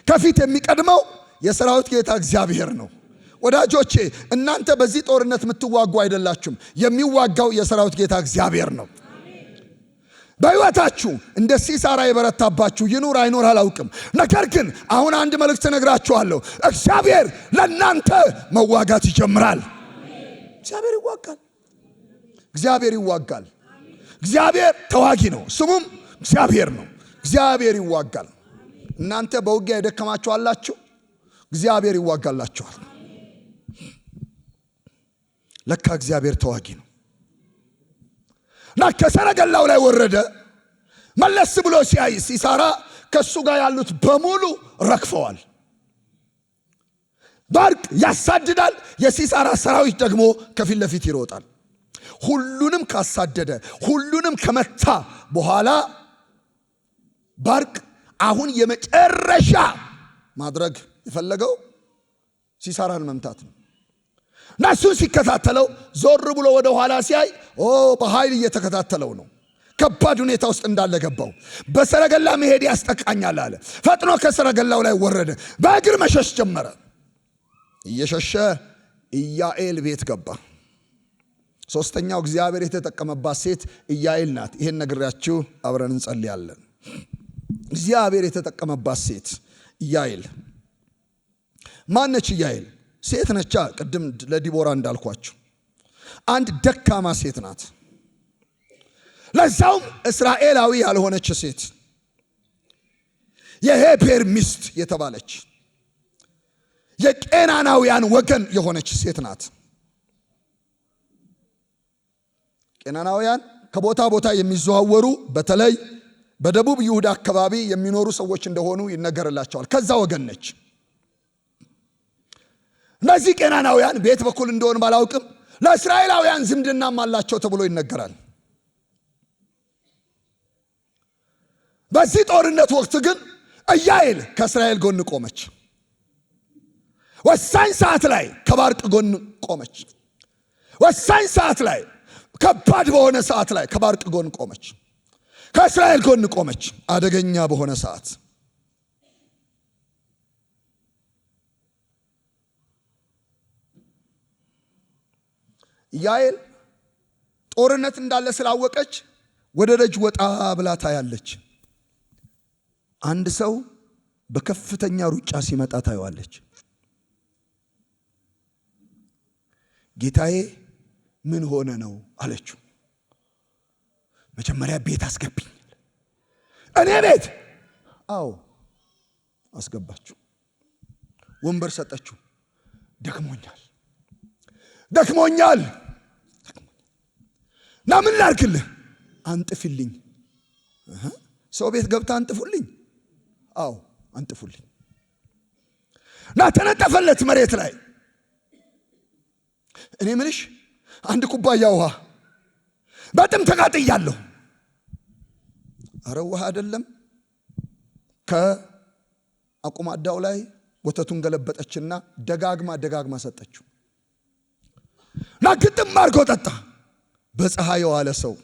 ከፊት የሚቀድመው የሰራዊት ጌታ እግዚአብሔር ነው። ወዳጆቼ እናንተ በዚህ ጦርነት የምትዋጉ አይደላችሁም። የሚዋጋው የሰራዊት ጌታ እግዚአብሔር ነው። በሕይወታችሁ እንደ ሲሳራ የበረታባችሁ ይኑር አይኑር አላውቅም። ነገር ግን አሁን አንድ መልእክት ነግራችኋለሁ። እግዚአብሔር ለእናንተ መዋጋት ይጀምራል። እግዚአብሔር ይዋጋል። እግዚአብሔር ይዋጋል። እግዚአብሔር ተዋጊ ነው። ስሙም እግዚአብሔር ነው። እግዚአብሔር ይዋጋል። እናንተ በውጊያ የደከማችሁ አላችሁ፣ እግዚአብሔር ይዋጋላችኋል። ለካ እግዚአብሔር ተዋጊ ነው። ከሰረገላው ላይ ወረደ። መለስ ብሎ ሲያይ ሲሳራ ከሱ ጋር ያሉት በሙሉ ረክፈዋል። ባርቅ ያሳድዳል። የሲሳራ ሰራዊት ደግሞ ከፊት ለፊት ይሮጣል። ሁሉንም ካሳደደ ሁሉንም ከመታ በኋላ ባርቅ አሁን የመጨረሻ ማድረግ የፈለገው ሲሳራን መምታት ነው። ናሱን ሲከታተለው ዞር ብሎ ወደ ኋላ ሲያይ በኃይል እየተከታተለው ነው። ከባድ ሁኔታ ውስጥ እንዳለ ገባው። በሰረገላ መሄድ ያስጠቃኛል አለ። ፈጥኖ ከሰረገላው ላይ ወረደ። በእግር መሸሽ ጀመረ። እየሸሸ ኢያኤል ቤት ገባ። ሶስተኛው እግዚአብሔር የተጠቀመባት ሴት ኢያኤል ናት። ይሄን ነግራችሁ አብረን እንጸልያለን። እግዚአብሔር የተጠቀመባት ሴት ኢያኤል ማነች? ኢያኤል ሴት ነቻ። ቅድም ለዲቦራ እንዳልኳችሁ አንድ ደካማ ሴት ናት። ለዛውም እስራኤላዊ ያልሆነች ሴት፣ የሄቤር ሚስት የተባለች የቄናናውያን ወገን የሆነች ሴት ናት። ቄናናውያን ከቦታ ቦታ የሚዘዋወሩ በተለይ በደቡብ ይሁዳ አካባቢ የሚኖሩ ሰዎች እንደሆኑ ይነገርላቸዋል። ከዛ ወገን ነች። እነዚህ ቄናናውያን ቤት በኩል እንደሆን ባላውቅም ለእስራኤላውያን ዝምድናም አላቸው ተብሎ ይነገራል። በዚህ ጦርነት ወቅት ግን ኢያኤል ከእስራኤል ጎን ቆመች። ወሳኝ ሰዓት ላይ ከባርቅ ጎን ቆመች። ወሳኝ ሰዓት ላይ ከባድ በሆነ ሰዓት ላይ ከባርቅ ጎን ቆመች። ከእስራኤል ጎን ቆመች። አደገኛ በሆነ ሰዓት ኢያኤል ጦርነት እንዳለ ስላወቀች ወደ ደጅ ወጣ ብላ ታያለች። አንድ ሰው በከፍተኛ ሩጫ ሲመጣ ታየዋለች። ጌታዬ ምን ሆነ ነው አለችው። መጀመሪያ ቤት አስገብኝ። እኔ ቤት? አዎ አስገባችሁ። ወንበር ሰጠችው። ደክሞኛል ና ምን ላድርግልህ? አንጥፊልኝ። ሰው ቤት ገብታ አንጥፉልኝ? አዎ አንጥፉልኝ። ና ተነጠፈለት መሬት ላይ። እኔ ምንሽ አንድ ኩባያ ውሃ በጥም ተቃጥያለሁ። አረ ውሃ አይደለም። ከአቁማዳው ላይ ወተቱን ገለበጠችና ደጋግማ ሰጠችው። ና ግጥም አድርጎ ጠጣ። በፀሐይ የዋለ ሰው፣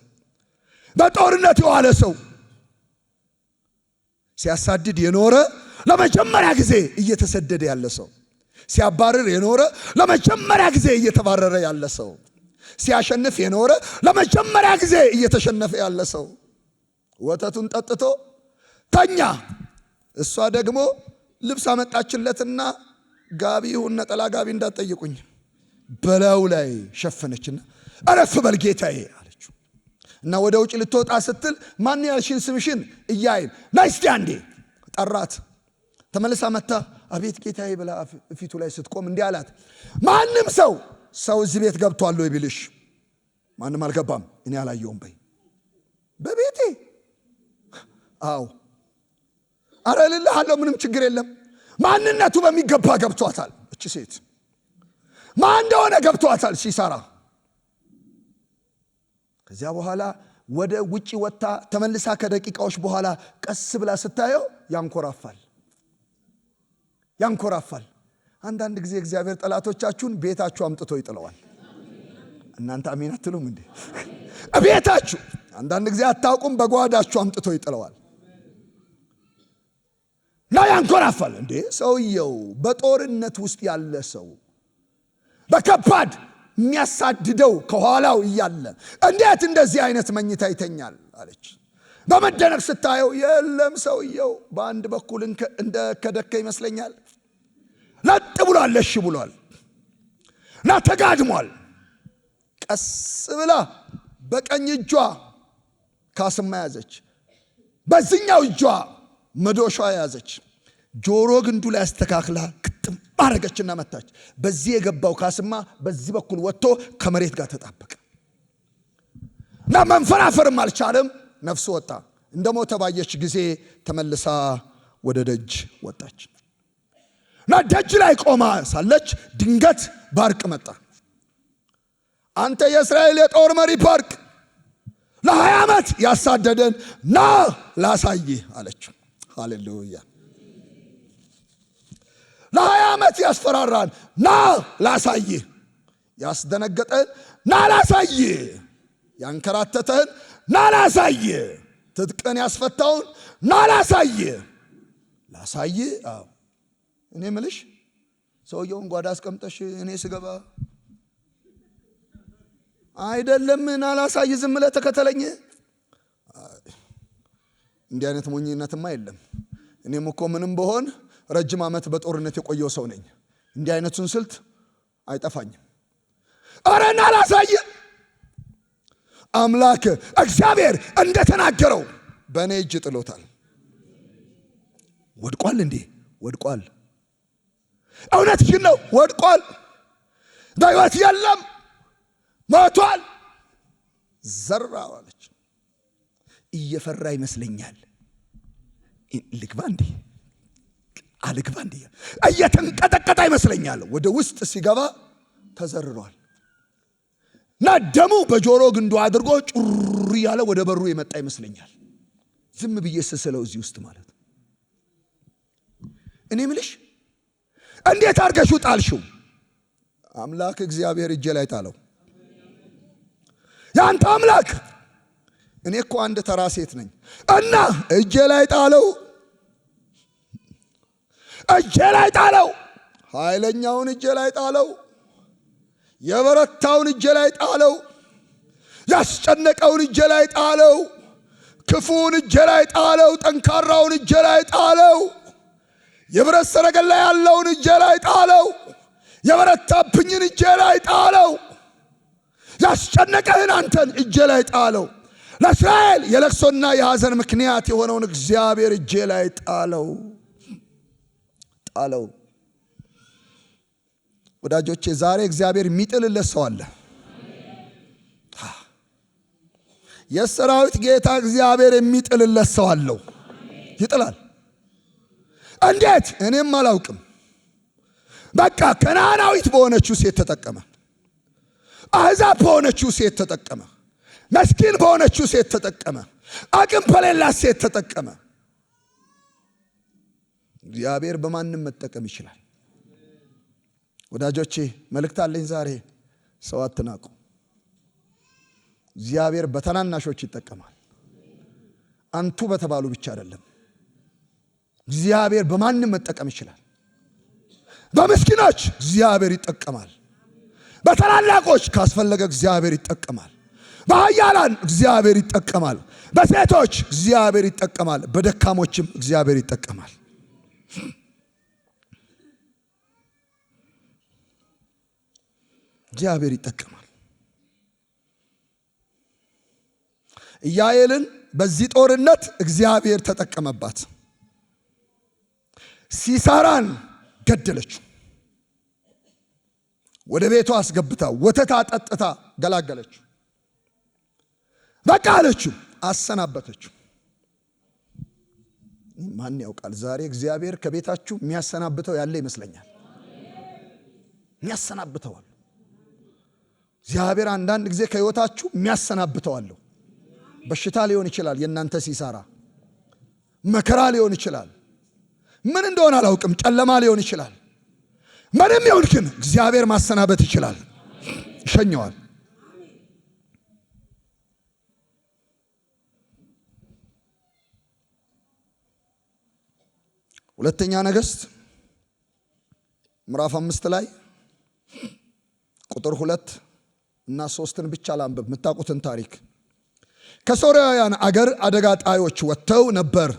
በጦርነት የዋለ ሰው፣ ሲያሳድድ የኖረ ለመጀመሪያ ጊዜ እየተሰደደ ያለ ሰው፣ ሲያባርር የኖረ ለመጀመሪያ ጊዜ እየተባረረ ያለ ሰው፣ ሲያሸንፍ የኖረ ለመጀመሪያ ጊዜ እየተሸነፈ ያለ ሰው ወተቱን ጠጥቶ ተኛ። እሷ ደግሞ ልብስ አመጣችለትና ጋቢ ይሁን ነጠላ ጋቢ እንዳትጠይቁኝ በላዩ ላይ ሸፈነችና አረፍ በል ጌታዬ አለችው። እና ወደ ውጭ ልትወጣ ስትል ማን ያልሽን ስምሽን እያይን ናይስቲ አንዴ ጠራት። ተመልሳ መጣ። አቤት ጌታዬ ብላ ፊቱ ላይ ስትቆም እንዲህ አላት። ማንም ሰው እዚህ ቤት ገብቷል ወይ ቢልሽ ማንም አልገባም እኔ አላየውም በይ። በቤቴ አዎ አረ እልልሃለሁ ምንም ችግር የለም። ማንነቱ በሚገባ ገብቷታል። እቺ ሴት ማን እንደሆነ ገብቷታል ሲሰራ። ከዚያ በኋላ ወደ ውጪ ወጣ። ተመልሳ ከደቂቃዎች በኋላ ቀስ ብላ ስታየው ያንኮራፋል። አንዳንድ ጊዜ እግዚአብሔር ጠላቶቻችሁን ቤታችሁ አምጥቶ ይጥለዋል። እናንተ አሜን አትሉም እንዴ? ቤታችሁ አንዳንድ ጊዜ አታውቁም፣ በጓዳችሁ አምጥቶ ይጥለዋል። ና ያንኮራፋል እንዴ! ሰውየው በጦርነት ውስጥ ያለ ሰው በከባድ የሚያሳድደው ከኋላው እያለ እንዴት እንደዚህ አይነት መኝታ ይተኛል አለች። በመደነቅ ስታየው የለም ሰውየው በአንድ በኩል እንደ ከደከ ይመስለኛል። ለጥ ብሏል፣ ለሽ ብሏል እና ተጋድሟል። ቀስ ብላ በቀኝ እጇ ካስማ ያዘች፣ በዚህኛው እጇ መዶሻ ያዘች። ጆሮ ግንዱ ላይ አስተካክላ ግጥም አረገችና መታች። በዚህ የገባው ካስማ በዚህ በኩል ወጥቶ ከመሬት ጋር ተጣበቀ እና መንፈራፈርም አልቻለም። ነፍሱ ወጣ። እንደ ሞተ ባየች ጊዜ ተመልሳ ወደ ደጅ ወጣች እና ደጅ ላይ ቆማ ሳለች ድንገት ባርቅ መጣ። አንተ የእስራኤል የጦር መሪ ባርቅ፣ ለ20 ዓመት ያሳደደን ና ላሳይህ አለችው። ሃሌሉያ! ለ20 ዓመት ያስፈራራን ና ላሳይህ፣ ያስደነገጠን ና ላሳይህ፣ ያንከራተተን ና ላሳይህ፣ ትጥቅን ያስፈታውን ና ላሳይህ። አዎ እኔ ምልሽ ሰውየውን ጓዳ አስቀምጠሽ እኔ ስገባ አይደለም ና ላሳይህ ዝም ብለህ ተከተለኝ። እንዲህ አይነት ሞኝነትማ የለም። እኔም እኮ ምንም በሆን ረጅም ዓመት በጦርነት የቆየው ሰው ነኝ። እንዲህ አይነቱን ስልት አይጠፋኝም። አረ ና ላሳይህ። አምላክ እግዚአብሔር እንደተናገረው በእኔ እጅ ጥሎታል። ወድቋል እንዴ? ወድቋል። እውነትሽን ነው፣ ወድቋል። በሕይወት የለም፣ ሞቷል። ዘራው አለች። እየፈራ ይመስለኛል። ልግባ እንዴ አልግባ እንዴ እየተንቀጠቀጠ ይመስለኛል። ወደ ውስጥ ሲገባ ተዘርሯል እና ደሙ በጆሮ ግንዱ አድርጎ ጩር ያለ ወደ በሩ የመጣ ይመስለኛል። ዝም ብዬ ስስለው እዚህ ውስጥ ማለት ነው። እኔ ምልሽ እንዴት አድርገሽው ጣልሽው? አምላክ እግዚአብሔር እጄ ላይ ጣለው። ያንተ አምላክ እኔ እኮ አንድ ተራ ሴት ነኝ እና እጄ ላይ ጣለው። ኃይለኛውን እጄ ላይ ጣለው። የበረታውን እጄ ላይ ጣለው። ያስጨነቀውን እጄ ላይ ጣለው። ክፉውን እጄ ላይ ጣለው። ጠንካራውን እጄ ላይ ጣለው። የብረት ሰረገላ ያለውን እጄ ላይ ጣለው። የበረታብኝን እጄ ላይ ጣለው። ያስጨነቀህን አንተን እጄ ላይ ጣለው። ለእስራኤል የለቅሶና የሐዘን ምክንያት የሆነውን እግዚአብሔር እጄ ላይ ጣለው። ወዳጆቼ ዛሬ እግዚአብሔር የሚጥልለት ሰው አለ። የሰራዊት ጌታ እግዚአብሔር የሚጥልለት ሰው አለው። ይጥላል። እንዴት? እኔም አላውቅም። በቃ ከነዓናዊት በሆነችው ሴት ተጠቀመ። አሕዛብ በሆነችው ሴት ተጠቀመ። መስኪን በሆነችው ሴት ተጠቀመ። አቅም በሌላት ሴት ተጠቀመ። እግዚአብሔር በማንም መጠቀም ይችላል። ወዳጆቼ መልእክት አለኝ ዛሬ። ሰው አትናቁ። እግዚአብሔር በተናናሾች ይጠቀማል። አንቱ በተባሉ ብቻ አይደለም። እግዚአብሔር በማንም መጠቀም ይችላል። በምስኪኖች እግዚአብሔር ይጠቀማል። በታላላቆች ካስፈለገ እግዚአብሔር ይጠቀማል። በኃያላን እግዚአብሔር ይጠቀማል። በሴቶች እግዚአብሔር ይጠቀማል። በደካሞችም እግዚአብሔር ይጠቀማል። እግዚአብሔር ይጠቀማል። ኢያኤልን በዚህ ጦርነት እግዚአብሔር ተጠቀመባት። ሲሳራን ገደለችው። ወደ ቤቷ አስገብታ ወተት አጠጥታ ገላገለችው። በቃ አለችው፣ አሰናበተችው። ማን ያውቃል? ዛሬ እግዚአብሔር ከቤታችሁ የሚያሰናብተው ያለ ይመስለኛል። የሚያሰናብተው አለ እግዚአብሔር። አንዳንድ ጊዜ ከህይወታችሁ የሚያሰናብተው አለ። በሽታ ሊሆን ይችላል፣ የእናንተ ሲሳራ መከራ ሊሆን ይችላል። ምን እንደሆነ አላውቅም። ጨለማ ሊሆን ይችላል። ምንም ይሁን ግን እግዚአብሔር ማሰናበት ይችላል። ይሸኘዋል። ሁለተኛ ነገሥት ምዕራፍ 5 ላይ ቁጥር 2 እና 3ን ብቻ ላንብብ የምታውቁትን ታሪክ። ከሶርያውያን አገር አደጋ ጣዮች ወጥተው ነበር።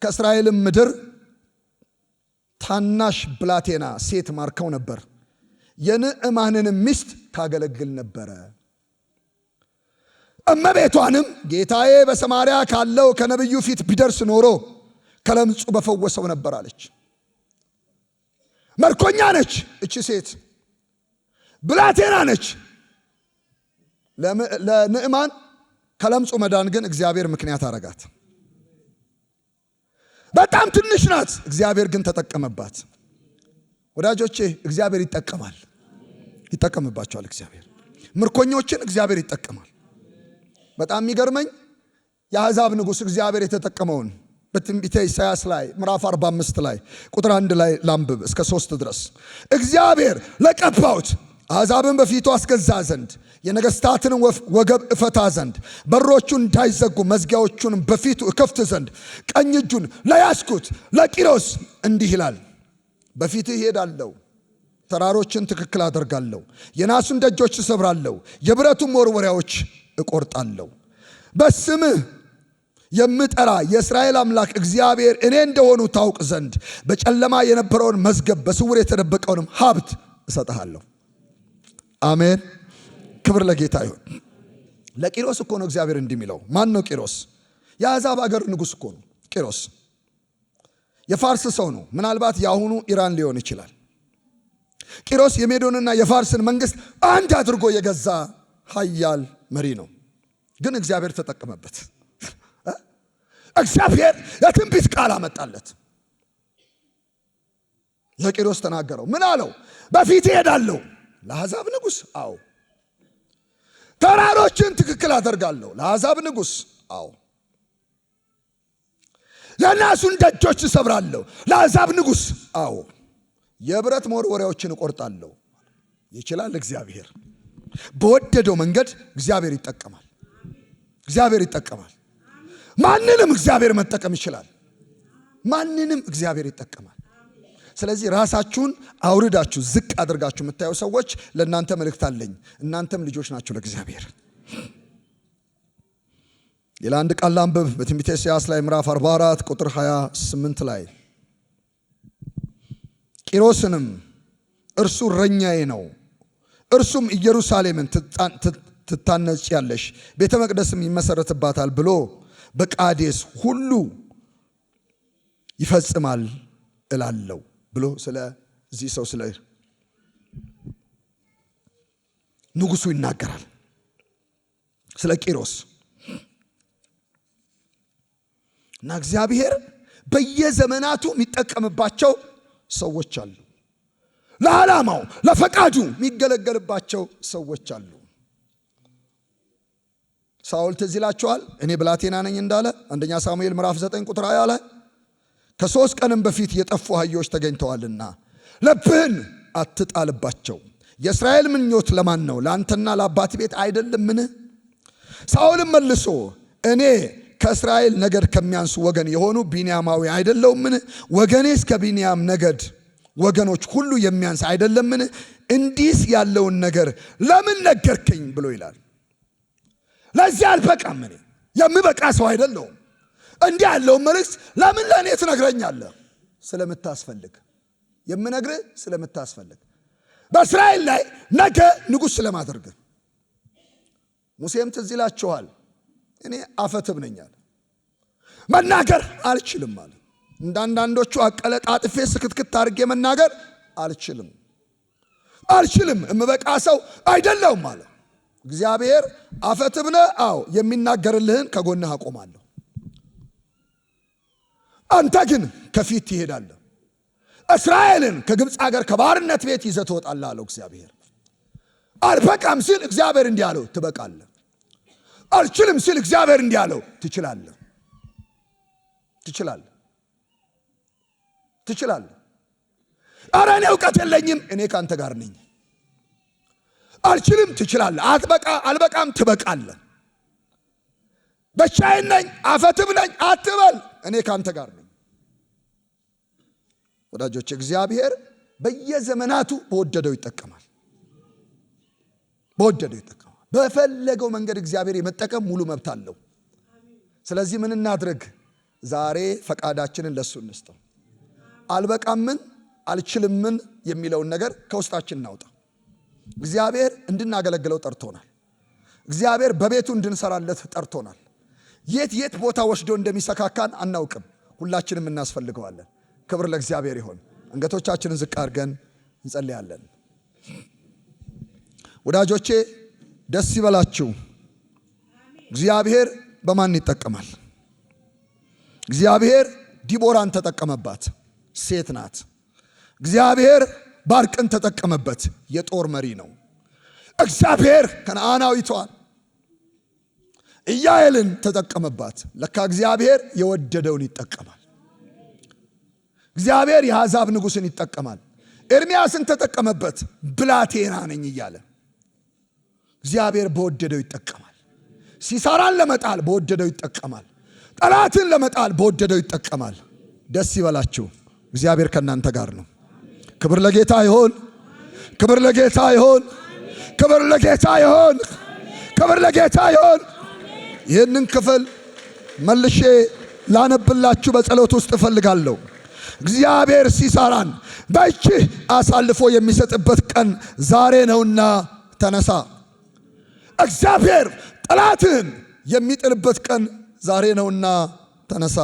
ከእስራኤልም ምድር ታናሽ ብላቴና ሴት ማርከው ነበር። የንዕማንን ሚስት ታገለግል ነበረ። እመቤቷንም ጌታዬ በሰማርያ ካለው ከነቢዩ ፊት ቢደርስ ኖሮ ከለምጹ በፈወሰው ነበር አለች። መርኮኛ ነች እቺ ሴት፣ ብላቴና ነች። ለንዕማን ከለምጹ መዳን ግን እግዚአብሔር ምክንያት አረጋት። በጣም ትንሽ ናት፣ እግዚአብሔር ግን ተጠቀመባት። ወዳጆቼ እግዚአብሔር ይጠቀማል፣ ይጠቀምባቸዋል። እግዚአብሔር ምርኮኞችን እግዚአብሔር ይጠቀማል። በጣም የሚገርመኝ የአሕዛብ ንጉሥ እግዚአብሔር የተጠቀመውን በትንቢተ ኢሳይያስ ላይ ምዕራፍ 45 ላይ ቁጥር 1 ላይ ላንብብ እስከ 3 ድረስ። እግዚአብሔር ለቀባውት አሕዛብን በፊቱ አስገዛ ዘንድ የነገሥታትን ወገብ እፈታ ዘንድ በሮቹን እንዳይዘጉ መዝጊያዎቹን በፊቱ እከፍት ዘንድ ቀኝ እጁን ለያዝኩት ለቂሮስ እንዲህ ይላል፣ በፊትህ እሄዳለሁ፣ ተራሮችን ትክክል አደርጋለሁ፣ የናሱን ደጆች እሰብራለሁ፣ የብረቱን መወርወሪያዎች እቆርጣለሁ። በስምህ የምጠራ የእስራኤል አምላክ እግዚአብሔር እኔ እንደሆኑ ታውቅ ዘንድ በጨለማ የነበረውን መዝገብ በስውር የተደበቀውንም ሀብት እሰጥሃለሁ። አሜን። ክብር ለጌታ ይሁን። ለቂሮስ እኮ ነው እግዚአብሔር እንዲህ የሚለው። ማን ነው ቂሮስ? የአሕዛብ አገር ንጉሥ እኮ ነው ቂሮስ። የፋርስ ሰው ነው። ምናልባት የአሁኑ ኢራን ሊሆን ይችላል። ቂሮስ የሜዶንና የፋርስን መንግስት አንድ አድርጎ የገዛ ኃያል መሪ ነው። ግን እግዚአብሔር ተጠቀመበት። እግዚአብሔር የትንቢት ቃል አመጣለት። ለቂሮስ ተናገረው። ምን አለው? በፊት እሄዳለሁ። ለአሕዛብ ንጉሥ አዎ። ተራሮችን ትክክል አደርጋለሁ። ለአሕዛብ ንጉሥ አዎ። የናሱን ደጆች እሰብራለሁ። ለአሕዛብ ንጉሥ አዎ። የብረት መወርወሪያዎችን እቆርጣለሁ። ይችላል እግዚአብሔር። በወደደው መንገድ እግዚአብሔር ይጠቀማል። እግዚአብሔር ይጠቀማል። ማንንም እግዚአብሔር መጠቀም ይችላል። ማንንም እግዚአብሔር ይጠቀማል። ስለዚህ ራሳችሁን አውርዳችሁ ዝቅ አድርጋችሁ የምታዩ ሰዎች ለእናንተ መልእክት አለኝ። እናንተም ልጆች ናችሁ ለእግዚአብሔር። ሌላ አንድ ቃል ላንብብ በትንቢተ ኢሳይያስ ላይ ምዕራፍ 44 ቁጥር 28 ላይ ቂሮስንም እርሱ እረኛዬ ነው፣ እርሱም ኢየሩሳሌምን ትታነጽያለሽ፣ ቤተ መቅደስም ይመሰረትባታል ብሎ በቃዴስ ሁሉ ይፈጽማል እላለሁ ብሎ ስለዚህ ሰው ስለ ንጉሱ ይናገራል። ስለ ቂሮስ እና እግዚአብሔር በየዘመናቱ የሚጠቀምባቸው ሰዎች አሉ። ለዓላማው ለፈቃዱ የሚገለገልባቸው ሰዎች አሉ። ሳኦል ትዝ ይላችኋል እኔ ብላቴና ነኝ እንዳለ አንደኛ ሳሙኤል ምዕራፍ 9 ቁጥር 20 ላይ ከ3 ቀንም በፊት የጠፉ አህዮች ተገኝተዋልና ልብህን አትጣልባቸው። የእስራኤል ምኞት ለማን ነው? ለአንተና ለአባት ቤት አይደለምን? ሳኦልም መልሶ እኔ ከእስራኤል ነገድ ከሚያንሱ ወገን የሆኑ ቢንያማዊ አይደለሁምን? ወገኔስ ከቢንያም ነገድ ወገኖች ሁሉ የሚያንስ አይደለምን? እንዲስ ያለውን ነገር ለምን ነገርከኝ ብሎ ይላል። ለዚህ አልበቃም፣ እኔ የምበቃ ሰው አይደለሁም። እንዲህ ያለውን መልእክት ለምን ለእኔ ትነግረኛለህ? ስለምታስፈልግ፣ የምነግርህ ስለምታስፈልግ፣ በእስራኤል ላይ ነገ ንጉሥ ስለማደርግ። ሙሴም ትዝ ይላችኋል እኔ አፈትብ ነኝ አለ። መናገር አልችልም አለ። እንዳንዳንዶቹ አቀለጣጥፌ ስክትክት አድርጌ መናገር አልችልም፣ እምበቃ ሰው አይደለሁም አለ። እግዚአብሔር አፈትብ ነህ? አዎ፣ የሚናገርልህን ከጎንህ አቆማለሁ፣ አንተ ግን ከፊት ትሄዳለህ። እስራኤልን ከግብፅ ሀገር ከባርነት ቤት ይዘህ ትወጣለህ አለው እግዚአብሔር። አልበቃም ሲል እግዚአብሔር እንዲህ አለው ትበቃለህ። አልችልም ሲል እግዚአብሔር እንዲህ አለው ትችላለህ። ኧረ እኔ እውቀት የለኝም፣ እኔ ካንተ ጋር ነኝ። አልችልም፣ ትችላለህ። አልበቃም፣ ትበቃለህ። ብቻዬን ነኝ፣ አፈትብ ነኝ አትበል፣ እኔ ካንተ ጋር ነኝ። ወዳጆች እግዚአብሔር በየዘመናቱ በወደደው ይጠቀማል። በፈለገው መንገድ እግዚአብሔር የመጠቀም ሙሉ መብት አለው። ስለዚህ ምን እናድርግ? ዛሬ ፈቃዳችንን ለሱ እንስጠው። አልበቃምን አልችልምን የሚለውን ነገር ከውስጣችን እናውጣ። እግዚአብሔር እንድናገለግለው ጠርቶናል። እግዚአብሔር በቤቱ እንድንሰራለት ጠርቶናል። የት ቦታ ወስዶ እንደሚሰካካን አናውቅም። ሁላችንም እናስፈልገዋለን። ክብር ለእግዚአብሔር ይሁን። አንገቶቻችንን ዝቅ አድርገን እንጸልያለን። ወዳጆቼ ደስ ይበላችሁ። እግዚአብሔር በማን ይጠቀማል? እግዚአብሔር ዲቦራን ተጠቀመባት፣ ሴት ናት። እግዚአብሔር ባርቅን ተጠቀመበት፣ የጦር መሪ ነው። እግዚአብሔር ከነዓናዊቷን ኢያኤልን ተጠቀመባት። ለካ እግዚአብሔር የወደደውን ይጠቀማል። እግዚአብሔር የአሕዛብ ንጉሥን ይጠቀማል። ኤርምያስን ተጠቀመበት፣ ብላቴና ነኝ እያለ። እግዚአብሔር በወደደው ይጠቀማል። ሲሳራን ለመጣል በወደደው ይጠቀማል። ጠላትን ለመጣል በወደደው ይጠቀማል። ደስ ይበላችሁ። እግዚአብሔር ከእናንተ ጋር ነው። ክብር ለጌታ ይሁን። ክብር ለጌታ ይሁን። ክብር ለጌታ ይሁን። ክብር ለጌታ ይሁን። ይህንን ክፍል መልሼ ላነብላችሁ በጸሎት ውስጥ እፈልጋለሁ። እግዚአብሔር ሲሳራን በእጅህ አሳልፎ የሚሰጥበት ቀን ዛሬ ነውና ተነሳ። እግዚአብሔር ጠላትህን የሚጥልበት ቀን ዛሬ ነውና ተነሳ።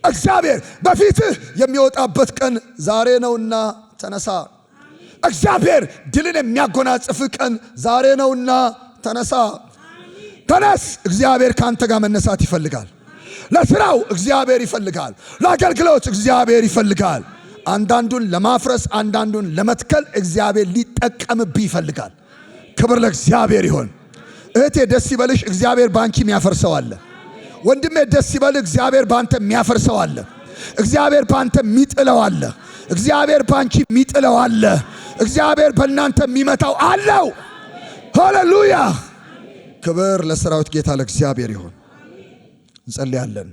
እግዚአብሔር በፊትህ የሚወጣበት ቀን ዛሬ ነውና ተነሳ። እግዚአብሔር ድልን የሚያጎናጽፍህ ቀን ዛሬ ነውና ተነሳ። ተነስ። እግዚአብሔር ካንተ ጋር መነሳት ይፈልጋል። ለስራው እግዚአብሔር ይፈልጋል። ለአገልግሎት እግዚአብሔር ይፈልጋል። አንዳንዱን ለማፍረስ፣ አንዳንዱን ለመትከል እግዚአብሔር ሊጠቀምብህ ይፈልጋል። ክብር ለእግዚአብሔር ይሁን። እህቴ ደስ ይበልሽ፣ እግዚአብሔር ባንቺ የሚያፈርሰው አለ። ወንድሜ ደስ ይበል፣ እግዚአብሔር ባንተ የሚያፈርሰው አለ። እግዚአብሔር ባንተ የሚጥለው አለ። እግዚአብሔር ባንቺ የሚጥለው አለ። እግዚአብሔር በእናንተ የሚመታው አለው። ሃሌሉያ! ክብር ለሰራዊት ጌታ ለእግዚአብሔር ይሁን። እንጸልያለን።